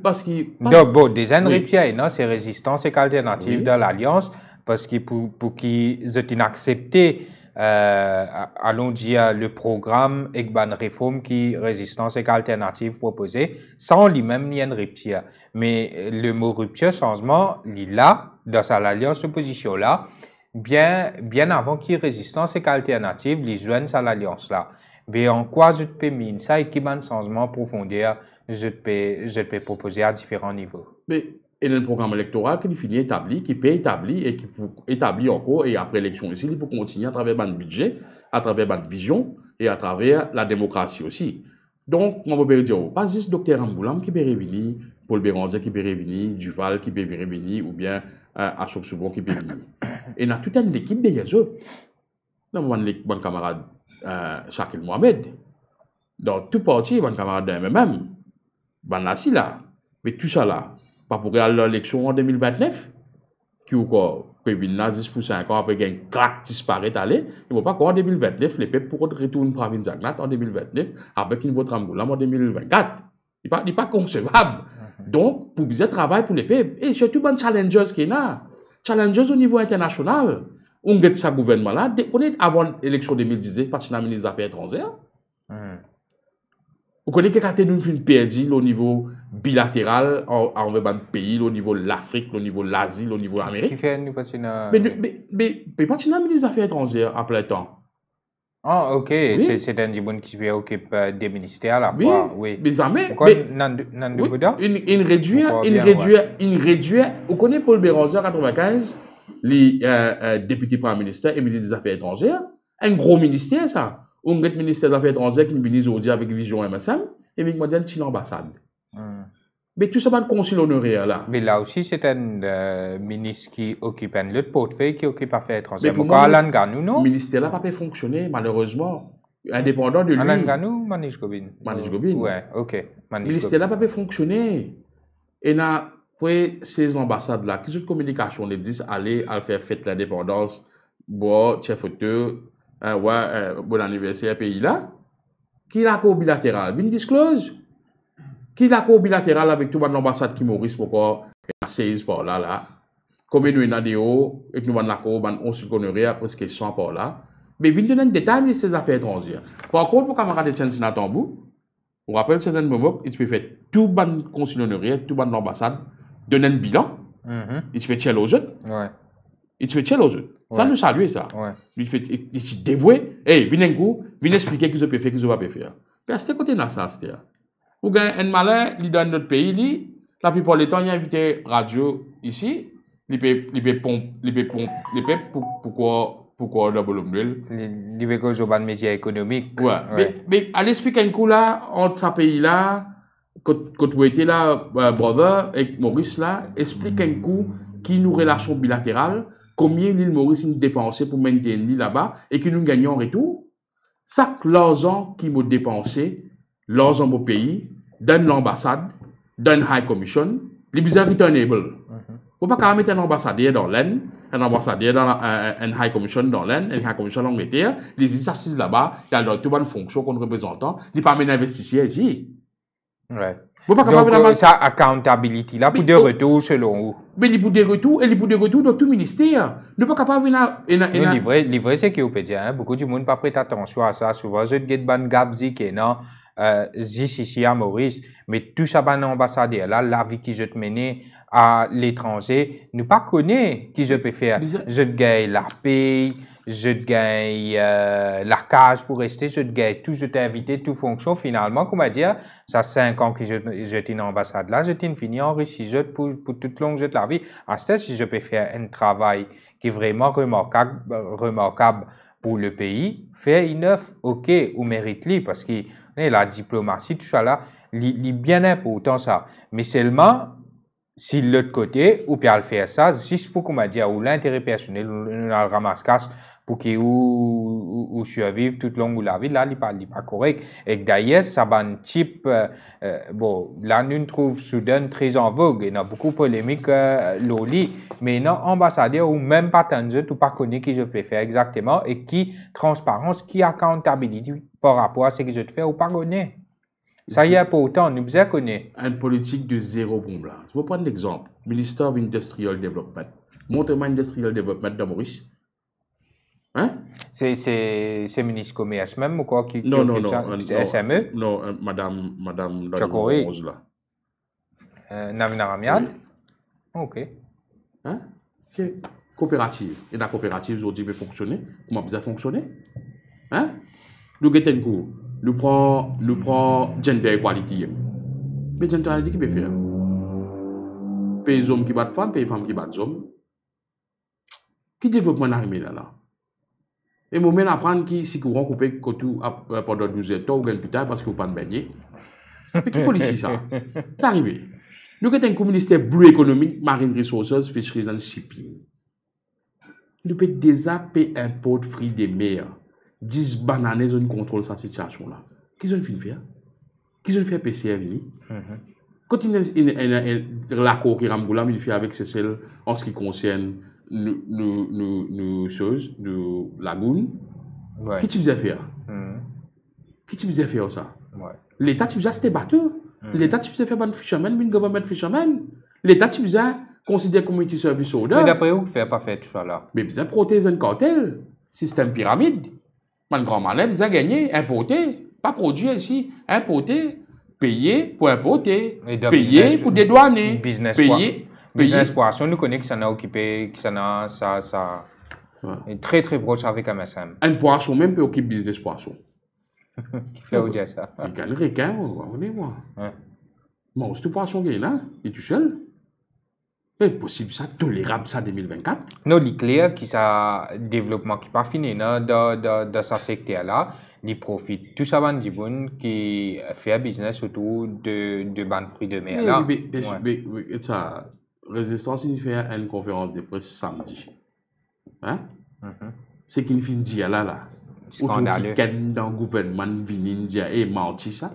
Parce que bon, des rupture, non, c'est résistance et alternative dans l'alliance, parce que pour qu'ils aient accepté allons dire le programme et une réforme qui résistance et alternative proposée sans lui-même ni une rupture. Mais le mot rupture, changement, il est là, dans sa alliance opposition là, bien avant qu'il y ait résistance et alternative, ils joignent à l'alliance là. Mais en quoi je peux mettre ça et qui un changement profondeur, je peux proposer à différents niveaux. Mais il y a un programme électoral qui est fini établi, qui peut établi et qui peut établir encore, et après l'élection ici, il faut continuer à travers un budget, à travers une vision et à travers la démocratie aussi. Donc, on peut dire, pas juste Dr Amboulam qui peut revenir, Paul Béranger qui peut revenir, Duval qui peut revenir, ou bien Ashok Soubon qui peut revenir. Et il y a toute une équipe derrière eux. Dans mon camarade Shakil Mohamed, dans tout parti, mon camarade de MMM, ben là, si là, mais tout ça là, pas pour aller à l'élection en 2029, qui ou quoi, prévu 10 pour 5 ans, après qu'il y a un crack disparaît aller, il ne faut pas qu'en 2029, les peuples pourront retourner pour Pravin Zagnat en 2029, avec une vote Ramboulam en 2024. Il n'est pas concevable. Donc, pour bien travailler pour les peuples, et surtout, les challengers qui sont là, challengers au niveau international, on a ce gouvernement-là, avant l'élection 2019, parce que le ministre des Affaires étrangères, vous connaissez que nous avons perdu au niveau bilatéral envers un pays, au niveau de l'Afrique, au niveau de l'Asie, au niveau de l'Amérique. Qui fait nous pas Mais pas le ministre des Affaires étrangères après le temps. Ah, ok. Oui. C'est un djibouti qui s'occupe des ministères à la fois. Oui. Mais jamais. Il réduit. Vous connaissez Paul Béranger en 1995, les députés premier ministre et ministre des Affaires étrangères. Un gros ministère, ça. On met le ministère des Affaires étrangères qui vient aujourd'hui avec Vision MSM, et puis on dit c'est l'ambassade. Mais tout ça, pas le consul honoraire là. Mais là aussi, c'est un ministre qui occupe un autre portefeuille qui occupe Affaires étrangères. Mais pour Pourquoi moi, Alan Ganou, non? Le ministère là n'a pas pu fonctionner, malheureusement. Indépendant de lui. Alan Ganou, Manish Gobin. Manish Gobin. Ouais, ok. Le ministère là n'a pas pu fonctionner. Et là, après ces ambassades là, qui sont de communication, les disent aller à faire fête l'indépendance, boire, tiens photo, bon anniversaire pays là, qui l'accord bilatéral, bien disclose, qui l'accord bilatéral avec tout l'ambassade qui Maurice pourquoi 16 par là, combien nous avons des hauts, et nous avons l'accord, on se connaît presque 100 par là, mais vient donner un détail ministère des Affaires étrangères. Par contre, pour camarade Etienne Sinatambou, on rappelle certains moments, il peut faire tout ban consul honoraire, tout ban l'ambassade, donner un bilan, il fait tirer aux autres. Ouais. Il fait tirer aux autres. Ça nous salue ça. Ouais. Il se dévoué. Hey, viens un coup, viens expliquer ce que vous faire, ce que vous pas faire. Parce que côté là, ça, c'est ou bien un malin, il dans notre pays, la plupart du temps, il y a invité radio ici, il peut pourquoi le volume nul. Il veut que je ban médias économiques. Ouais. Mais allez expliquer un coup là, entre ce pays là, quand vous étiez là, brother, et Maurice là, explique un coup qui nous relation bilatérale, combien l'île Maurice nous dépensé pour maintenir l'île là-bas et que nous gagnons en retour. Ça, l'argent qui m'ont dépensé, l'argent mon pays, dans l'ambassade, dans la High Commission, les bizarres returnable. Faut pas quand mettre un ambassadeur dans l'Inde, un ambassadeur dans un High Commission dans l'Inde, un High Commission en Angleterre, les exercices là-bas, il y a toute bonne fonction qu'on représentant, il pas un investisseur ici. Ouais. Donc, ça, accountability là, pour des retours selon vous. Mais il pour des retours, et il pour des retours dans tout ministère. Ne pas capable de livrer, c'est qui vous peut dire, beaucoup de monde pas prêter attention à ça. Souvent, je get ban gabzi qui non, ici à Maurice, mais tout ça, ban ambassadeur là, la vie qui je te mener à l'étranger, ne pas connaît qui je peux faire. Je gagne la paye, je gagne la cage pour rester, je gagne tout, je t'ai invité, tout fonction. Finalement, comment dire, ça 5 ans que je t'ai une ambassade là, je t'ai fini enrichi, je pour toute longue de la vie. En ce si je peux faire un travail qui est vraiment remarquable pour le pays, faire une œuvre, ok, ou mérite-li, parce que la diplomatie, tout ça là, il bien important ça. Mais seulement, si de l'autre côté, ou bien faire ça, juste pour qu'on m'a dit, ou l'intérêt personnel, ou le ramasse-casse, pour qu'il ou survive toute longue ou la vie, là, il n'est pas correct. Et d'ailleurs, ça va un type, bon, là, nous trouve soudain très en vogue, il y a beaucoup de polémiques, l'oli, mais non, ambassadeur ou même pas tanzeux, ou pas connu qui je peux faire exactement, et qui, transparence, qui accountability par rapport à ce que je te fais ou pas connaître. Ça y est, pour autant, nous vous connaissons. Une politique de zéro bombe là. Je vais prendre l'exemple. Minister of Industrial Development. Montrez-moi Industrial Development de Maurice. Hein? C'est ministre commerce même ou quoi qui non, c'est SME? Non, madame Chakori. Rose là. Navina Ramiad? Oui. Ok. Hein? Okay. Coopérative. Et la coopérative aujourd'hui peut fonctionner. Comment ça fonctionner? Hein? Nous mettons un coup. Nous prenons gender equality. Mais gender equality qui peut faire? Pays hommes qui battent femmes, pays femmes qui battent hommes. Qui développement arrivé là? Et moi, je apprendre qui si courant coupé pendant 12 heures ou l'hôpital parce que vous pas de baigner. Mais qui politique ça? C'est arrivé. Nous avons un ministère bleu économique, marine resources, fisheries and shipping. Nous pouvons déjà payer un pot de fruits des mers. 10 bananes, ils contrôlent cette situation-là. Qu'est-ce qu'ils ont fait? Qu'est-ce qu'ils ont fait PCR? Quand il y a l'accord qui ramboule, il fait avec Cécile en ce qui concerne nos choses, nos lagunes. Ouais. Qu'est-ce que tu faisais faire? Qu'est-ce que tu faisais faire ça? Ouais. L'État, tu faisais c'était bateau. L'État, tu faisais faire un fisherman, une government fisherman. L'État, tu faisais considérer community service order. Mais d'après vous, faire pas fait tout ça là. Mais vous avez protéger un cartel, système pyramide. Mon grand malin, vous avez gagné, importé, pas produit ici, importé, payé pour importer, payé pour dédouaner, business poisson, nous connaissons que ça n'a occupé, que ça n'a, ça est très très proche avec MSM. Un poisson même peut occuper business poisson. Qui fait où dire ça? Il gagne requin, on est moi. Bon, c'est tout poisson qui est là, il est tout seul. C'est possible ça, tolérable ça 2024. Non, il est clair que ça développement qui pas fini dans ce secteur-là, il profite tout ça van qui fait business autour de ban fruits de mer là. Mais ça, Résistance, il fait une conférence de presse samedi. Hein? C'est qu'il finit dire là. Scandaleux. Autour dans le gouvernement vient dire et menti ça.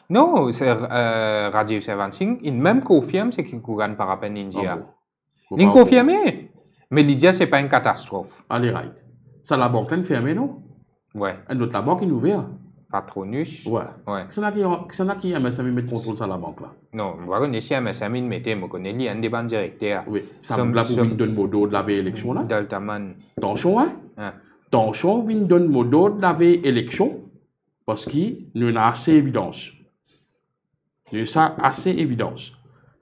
Non, c'est Radio 75, il même confirme ce qu'il gagne par rapport à India. Il confirme, mais l'India c'est pas une catastrophe. Allez, right. Ça la banque est fermée, non? Ouais. Un autre la banque est ouverte. Patronus. Ouais. C'est là qui MSM met contrôle sur la banque là. Non, je connais si MSM mettait, je connais il y a un débat directeur. Oui. Ça me l'a pour une donne modo de la veille élection là. Deltaman. Attention, hein? Attention, une donne modo de la veille élection parce qu'il nous a assez évidence. Il y a assez évidence.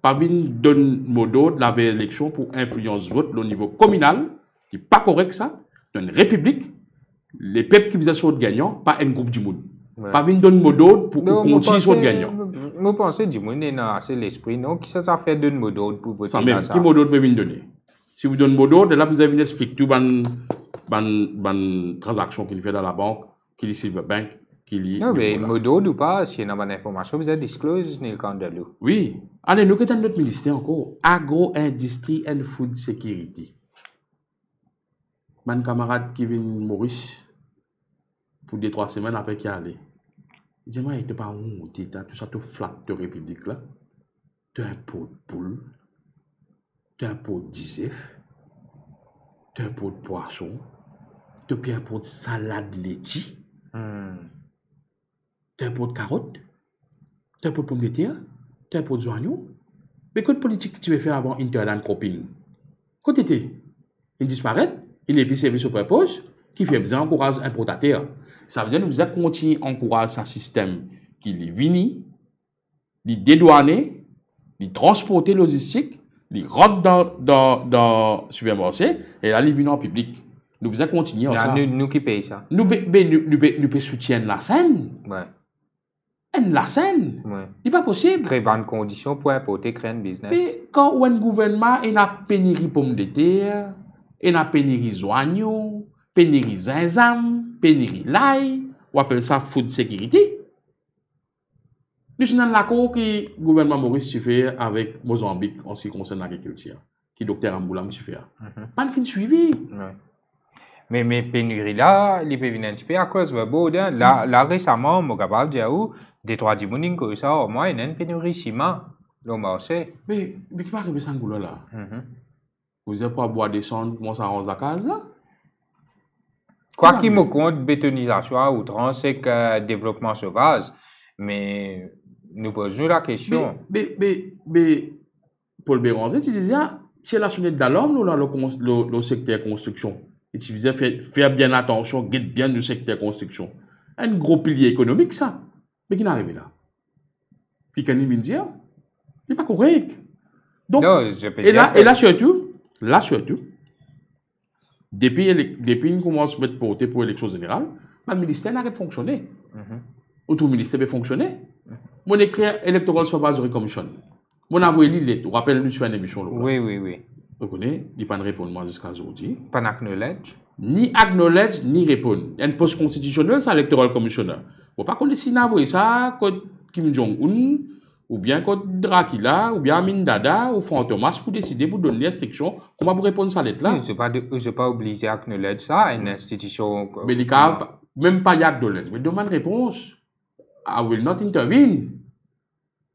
Pas une donne modo de la veille élection pour influence vote au niveau communal, qui n'est pas correct ça. Dans une république, les peuples qui faisaient sauter gagnant, pas un groupe du monde. Pas une donne modo pour continuer sauter gagnant. Je pense que du monde est assez l'esprit, non? Qui ça fait donne modo pour voter? Ça même, qui modo peut venir donner? Si vous donnez modo, là vous avez expliqué tout ban transaction qu'il fait dans la banque, qu'il est Silver Bank, qu'il est. Non, mais modo ou pas, si il y a une information, vous avez disclose ni le candidat. Oui. Allez, nous qui sommes notre ministère encore, Agro-Industrie and Food Security. Mon camarade Kevin Maurice, pour 2-3 semaines après qu'il est allé, il dit, moi, il n'était pas honte, tout ça, tout flat de République là. Tu as un pot de poule, tu as un pot d'isef, tu as un pot de poisson, tu as un pot de salade laitier, tu as un pot de carottes, tu as un pot de pommes de terre, tu as un pot de oignons. Mais quelle politique tu veux faire avant Interland Copine? Quand tu étais, il disparaît. Il n'est plus service au purpose, qui fait besoin d'encourager importateur. Ça veut dire que nous avons continué à encourager un système qui est vini, il dédouané, il transporté logistique, il rentre dans le supermarché et là, il vient en public. Nous avons continué à ça. Nous qui payons ça. Nous pouvons soutenir la scène. Ouais. La scène. Ouais. Il n'est pas possible. Créer bonnes conditions pour importer, créer un business. Mais quand un gouvernement a une pénurie de pommes de terre, il y a pénurie d'oignons, pénurie zinzam, pénurie l'ail, on appelle ça food security. Nous sommes dans l'accord que le gouvernement Maurice fait avec Mozambique en ce qui concerne l'agriculture, qui le docteur Amboulam fait. Pas de fin de suivi. Mais pénurie là, il peut venir un petit peu à cause de Baudin. Là récemment, je capable de dire des trois dimonis que ça, au moins, il y a une pénurie ciment, le marché. Mais qui va arriver sans goulot là? Vous n'avez pas boire des sondes, comment ça rend la case là? Quoi qu'il me compte, bétonisation à outrance, c'est que développement sauvage. Mais nous posons la question. Mais Paul Béranger, tu disais, c'est la sonnette d'alarme ou là, le secteur construction? Et tu disais, faire bien attention, guette bien le secteur construction. Un gros pilier économique, ça. Mais qui n'est arrivé là? Qui can il dire? Il n'est pas correct. Donc, non, et là, surtout, depuis qu'on commence à mettre porter pour l'élection générale, le ministère n'arrête de fonctionner. Tout le ministère peut fonctionner. Mon écrit Electoral Supervisory Commission. Mon avoué, il rappelle-nous sur une émission. Oui. Vous connaissez, il n'y a pas de répondre jusqu'à aujourd'hui. Pas d'acknowledge. Ni acknowledge, ni répondre. Il y a une poste constitutionnelle, c'est Electoral Commissioner. Vous ne pouvez pas connaître si vous avoué ça, comme Kim Jong-un, ou bien comme Dracula, ou bien Amin Dada, ou Fantomas, pour décider, pour donner l'instruction. Comment vous répondre ça lettre là? Je ne suis pas obligé à acknowledge ça à une institution. Mais les cas, même pas y acknowledge. Mais demande réponse. I will not intervene.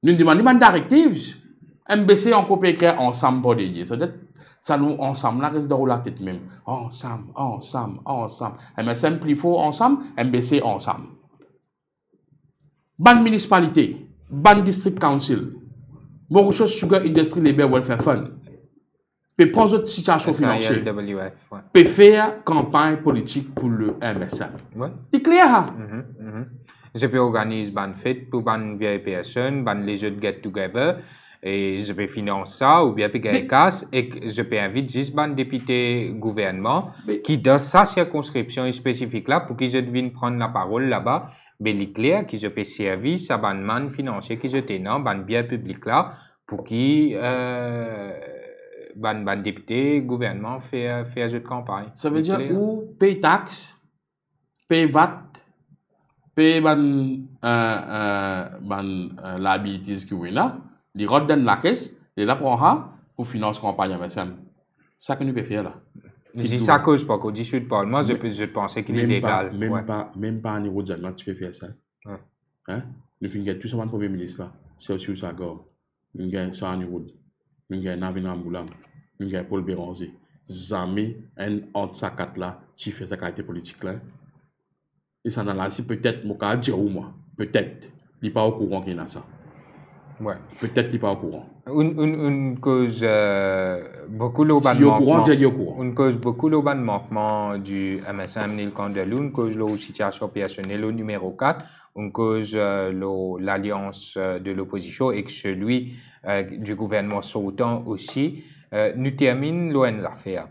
Nous demandons des directives. MBC en copie écrire ensemble pour des ça nous ensemble là reste dans la tête même. Ensemble. MSM plus fort ensemble, MBC ensemble. Ban municipalité, ban district council, Mauritius Sugar Industry Labor Welfare Fund. Peut prendre autre situation financière. Peut faire campagne politique pour le MSM. C'est clair. Je peux organiser une fête pour une vieille personne, les autres get together, et je peux financer ça, ou bien payer casse, et je peux inviter juste un député gouvernement qui, dans sa circonscription spécifique là, pour qu'ils viennent prendre la parole là-bas, mais il est clair que je peux servir à un man financier qui je tenant, un bien public là, pour qu'ils ban député, gouvernement fait un jeu de campagne. Ça veut dire ou paye taxe, paye VAT, paye liabilities qui est là, les redonnent la caisse, et là pour financer campagne MSM. Ça que nous pouvons faire là. Si ça cause pas qu'on discute pas, moi je pensais qu'il est légal. Même pas en niveau de tu peux faire ça. Hein? Nous finissons tout ça le premier ministre là, c'est sur sa gorge. Nous avons ça en niveau. Nous avons Navin Amboulam, nous avons Paul Béranger. Jamais un autre sacat là, tu fais sa qualité politique là. Et ça dans là, si peut-être, moi, dire ou moi, peut-être, il n'est pas au courant qu'il y a ça. Ouais. Peut-être qu'il n'est pas au courant. Une cause beaucoup de Une cause beaucoup de manquement du MSM Nil Candelou, une cause la situation personnelle au numéro 4, une cause l'alliance de l'opposition et que celui du gouvernement sautant aussi. Nous terminons l'ONG affaires.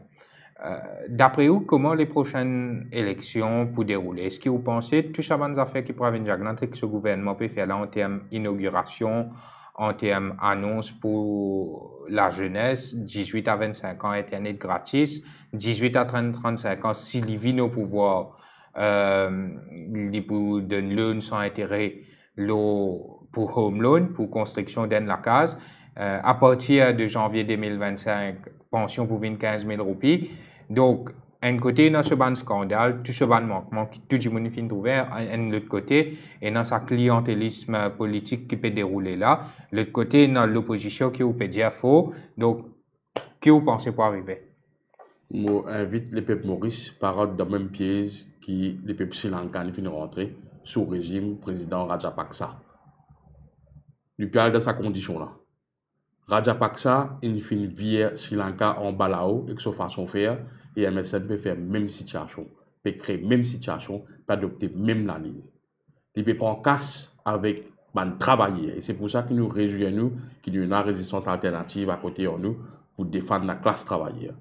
D'après vous, comment les prochaines élections pour dérouler? Est-ce que vous pensez que tout ça va affaires qui pourraient venir que ce gouvernement peut faire là en termes d'inauguration, en termes d'annonces pour la jeunesse, 18 à 25 ans, Internet gratis, 18 à 35 ans, s'il vit au pouvoir, pour donner loan sans intérêt, pour home loan, pour construction d'une la case. À partir de janvier 2025, pension pour 15 000 roupies. Donc, un côté, dans ce ban scandale, tout ce ban manquement qui tout le monde finit ouvert, un autre côté, et dans sa clientélisme politique qui peut dérouler là, l'autre côté, dans l'opposition qui peut dire faux. Donc, que vous pensez pour arriver? Moi, invite les peuples Maurice par dans le même piège qui les peuples Sri Lanka finissent rentrer sous régime président Rajapaksa. Nous parlons de sa condition là. Rajapaksa, il finit via Sri Lanka en balao avec sa façon de faire et MSN peut faire même situation, peut créer même situation, peut adopter même la ligne. Il peut prendre casse avec les travailleurs et c'est pour ça que nous réjouissons qu'il y a une résistance alternative à côté de nous pour défendre la classe travailleuse.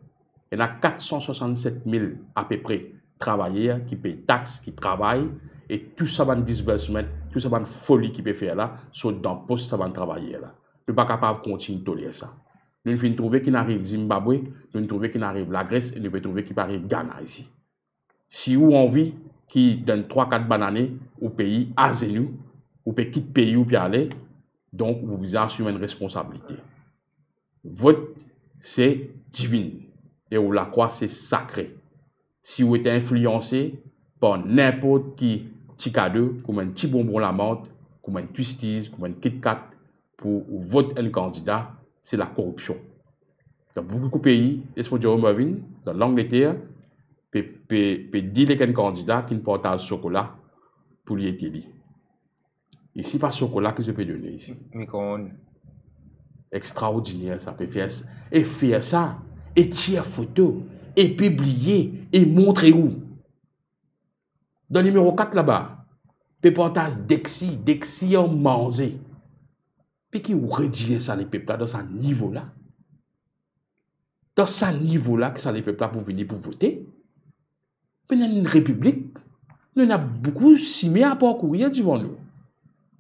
Il y a 467 000 à peu près travailleurs qui payent taxes, qui travaillent et tout ça va disbursement, tout ça va folie qui peut faire là, sur dans le poste ça va travailler là. Nous ne sommes pas capables de continuer de tolérer ça. Nous pouvons trouver qu'il arrive Zimbabwe, nous pouvons trouver qu'il arrive la Grèce et nous pouvons trouver qu'il arrive Ghana ici. Si vous avez envie qui donne 3-4 bananes au pays, à nous, ou peut quitter le pays ou puis aller, donc vous assumez une responsabilité. Vote, c'est divin. Et vous la croix, c'est sacré. Si vous êtes influencé par n'importe qui petit cadeau, comme un petit bonbon la menthe, comme un twisties, comme un Kit Kat, pour voter un candidat, c'est la corruption. Dans beaucoup de pays, laisse-moi dire Marvin, dans l'Angleterre, peut dire qu'un candidat qui ne partage chocolat pour lui être élu. Ici, pas chocolat que je peux donner ici. Extraordinaire, ça peut faire ça. Et faire ça, et tirer photo, et publier, et montrer où. Dans le numéro 4 là-bas, peut partager Dexi en manger. Puis qui vous rédiger ça les peuples là dans ce niveau-là? Dans ce niveau-là, que ça les peuples là pour venir pour voter? Mais dans une république, nous avons beaucoup simé à parcourir, disons-nous.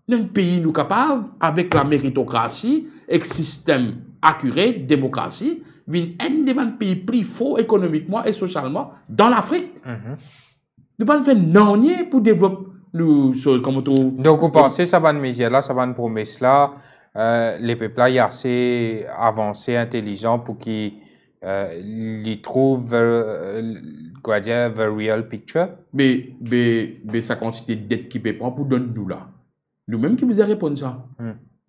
Nous avons un pays nous capable, avec la méritocratie, et le système accuré, démocratie, vient un des pays plus forts économiquement et socialement dans l'Afrique. Nous ne pouvons pas faire non pour développer nous. Donc, vous pensez que ça va une mesure là, ça va une promesse là? Les peuples là, il y a assez avancé, intelligent pour qu'ils trouvent quoi dire, the real picture. Mais sa quantité de dette qui peut prendre pour donner nous là. Nous-mêmes qui vous répondre ça.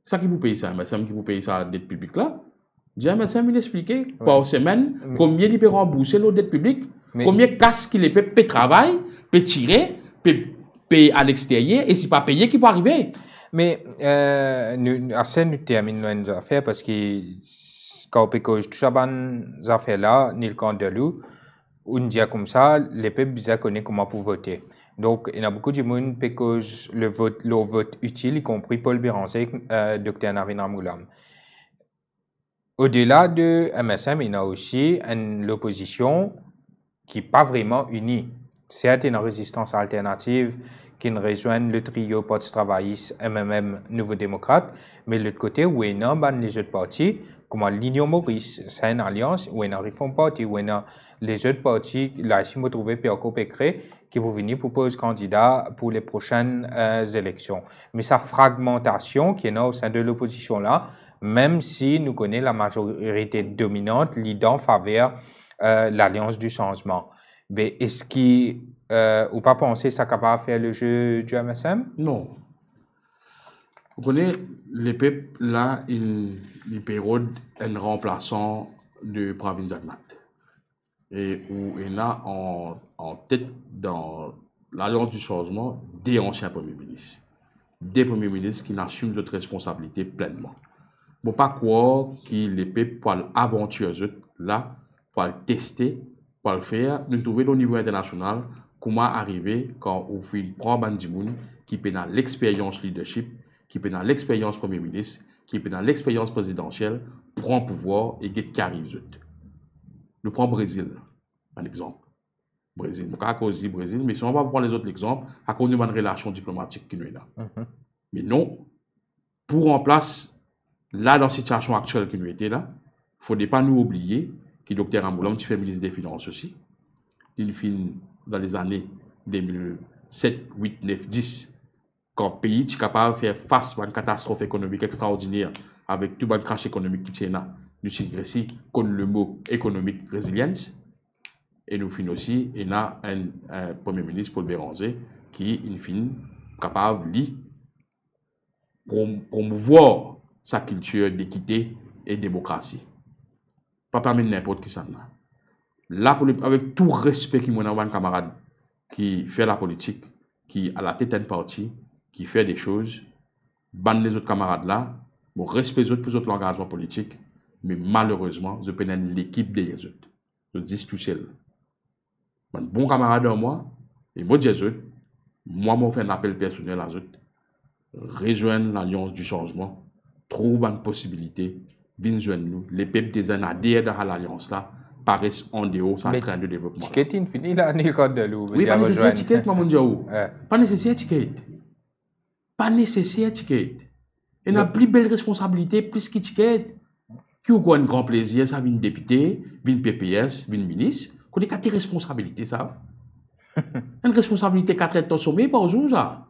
Ça qui vous paye ça, mais ça qui vous paye ça dette publique là. J'ai un médecin m'expliquer par semaine combien il peut rembourser l'autre dette publique, combien casse qu'il peut travailler, peut tirer, peut payer à l'extérieur et si pas payé qui peut arriver. Mais nous terminons nos affaires parce que quand on tout ça, ces affaires-là, ni le Candelou, on dit comme ça, les peuples bizarres connaissent comment pour voter. Donc, il y a beaucoup de monde qui cause le vote utile, y compris Paul Béranger, Dr Navin Ramgoolam. Au-delà de MSM, il y a aussi l'opposition qui n'est pas vraiment unie. Certes, il y a une résistance alternative qui rejoignent le trio Parti travailliste, MMM, Nouveau démocrate, mais de l'autre côté, où il y a les autres partis, comment l'Union Maurice, c'est une alliance où il y a Reform Party, où il y a les autres partis, là, si vous trouvez Pierre Pécré, qui vont venir proposer candidat pour les prochaines élections. Mais sa fragmentation qui est là au sein de l'opposition là, même si nous connaissons la majorité dominante, l'idée en faveur l'alliance du changement. Mais est-ce qu'il ou pas penser ça capable de faire le jeu du MSM? Non. Vous connaissez, les peuples, là, ils période un remplaçant de Pravin Jagnnath. Et où il y a en tête dans l'alliance du changement des anciens premiers ministres. Des premiers ministres qui n'assument cette responsabilité pleinement. Bon, pas quoi que les peuples pour l'aventure là, pour le tester, pour le faire, nous trouver au niveau international comment arriver quand on fait prendre Bandimoun qui peut dans l'expérience leadership, qui peut dans l'expérience premier ministre, qui peut dans l'expérience présidentielle, prend pouvoir et get qui arrive. Nous prenons Brésil, un exemple. Brésil, nous avons cause du Brésil, mais si on va prendre les autres exemples, à cause de une relation diplomatique qui nous est là. Mais non, pour remplacer là, dans la situation actuelle qui nous était là, il ne faudrait pas nous oublier que le Dr Amboulam, qui fait ministre des Finances aussi, il finit dans les années 2007, 8, 9, 10, quand le pays est capable de faire face à une catastrophe économique extraordinaire avec tout le crash économique qui est là, nous sommes contre le mot économique résilience. Et nous finissons aussi, il y a un Premier ministre, Paul Béranger, qui est capable de promouvoir sa culture d'équité et de démocratie. Pas parmi n'importe qui ça. Là, avec tout respect qu'il y a un camarade qui fait la politique, qui a la tête d'un parti, qui fait des choses, ban les autres camarades là, bon, respect les autres pour votre engagement politique, mais malheureusement, je peux l'équipe des autres. Je dis tout seul. Un bon camarade en moi, et moi, je dis moi, je fais un appel personnel à eux, rejoindre l'alliance du changement, trouve une possibilité, viens joindre nous. Les peuples des années adhèrent dans l'alliance là, paraissent en dehors, c'est en train de développement. Ticket fini là, ni code de l'eau. Oui, pas nécessaire ticket, maman Diaou. Pas nécessaire ticket. Pas nécessaire ticket. Et on a plus belle responsabilité, plus que ticket. Qui a un grand plaisir, ça vient député, vient PPS, vient ministre. Qu'on est quatre responsabilités, ça. Une responsabilité 4 ans sommet par jour, ça.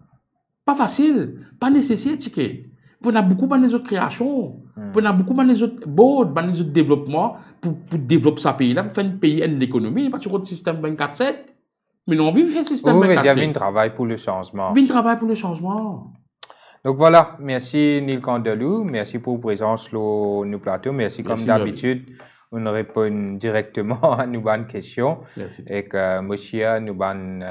Pas facile. Pas nécessaire ticket. On a beaucoup de autres créations. On a beaucoup de autres boards, de autres développements pour développer ce pays-là, pour faire un pays et une économie, pas sur le système 24/7. Mais non, on veut faire le système 24/7. Oui, il y a un travail pour le changement. Un travail pour le changement. Donc voilà, merci Neil Candelou, merci pour la présence sur nos plateaux, merci comme d'habitude, on répond directement à nos bonnes questions. Merci. Et que monsieur, nous bonnes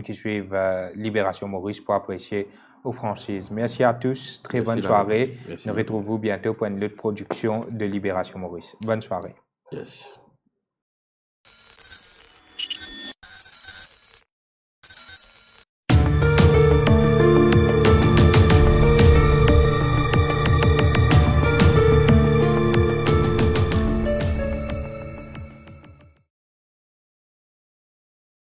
qui suivent Libération Maurice pour apprécier aux franchises. Merci à tous, très bonne soirée. Nous retrouvons bientôt pour une autre production de Libération Maurice. Bonne soirée. Yes.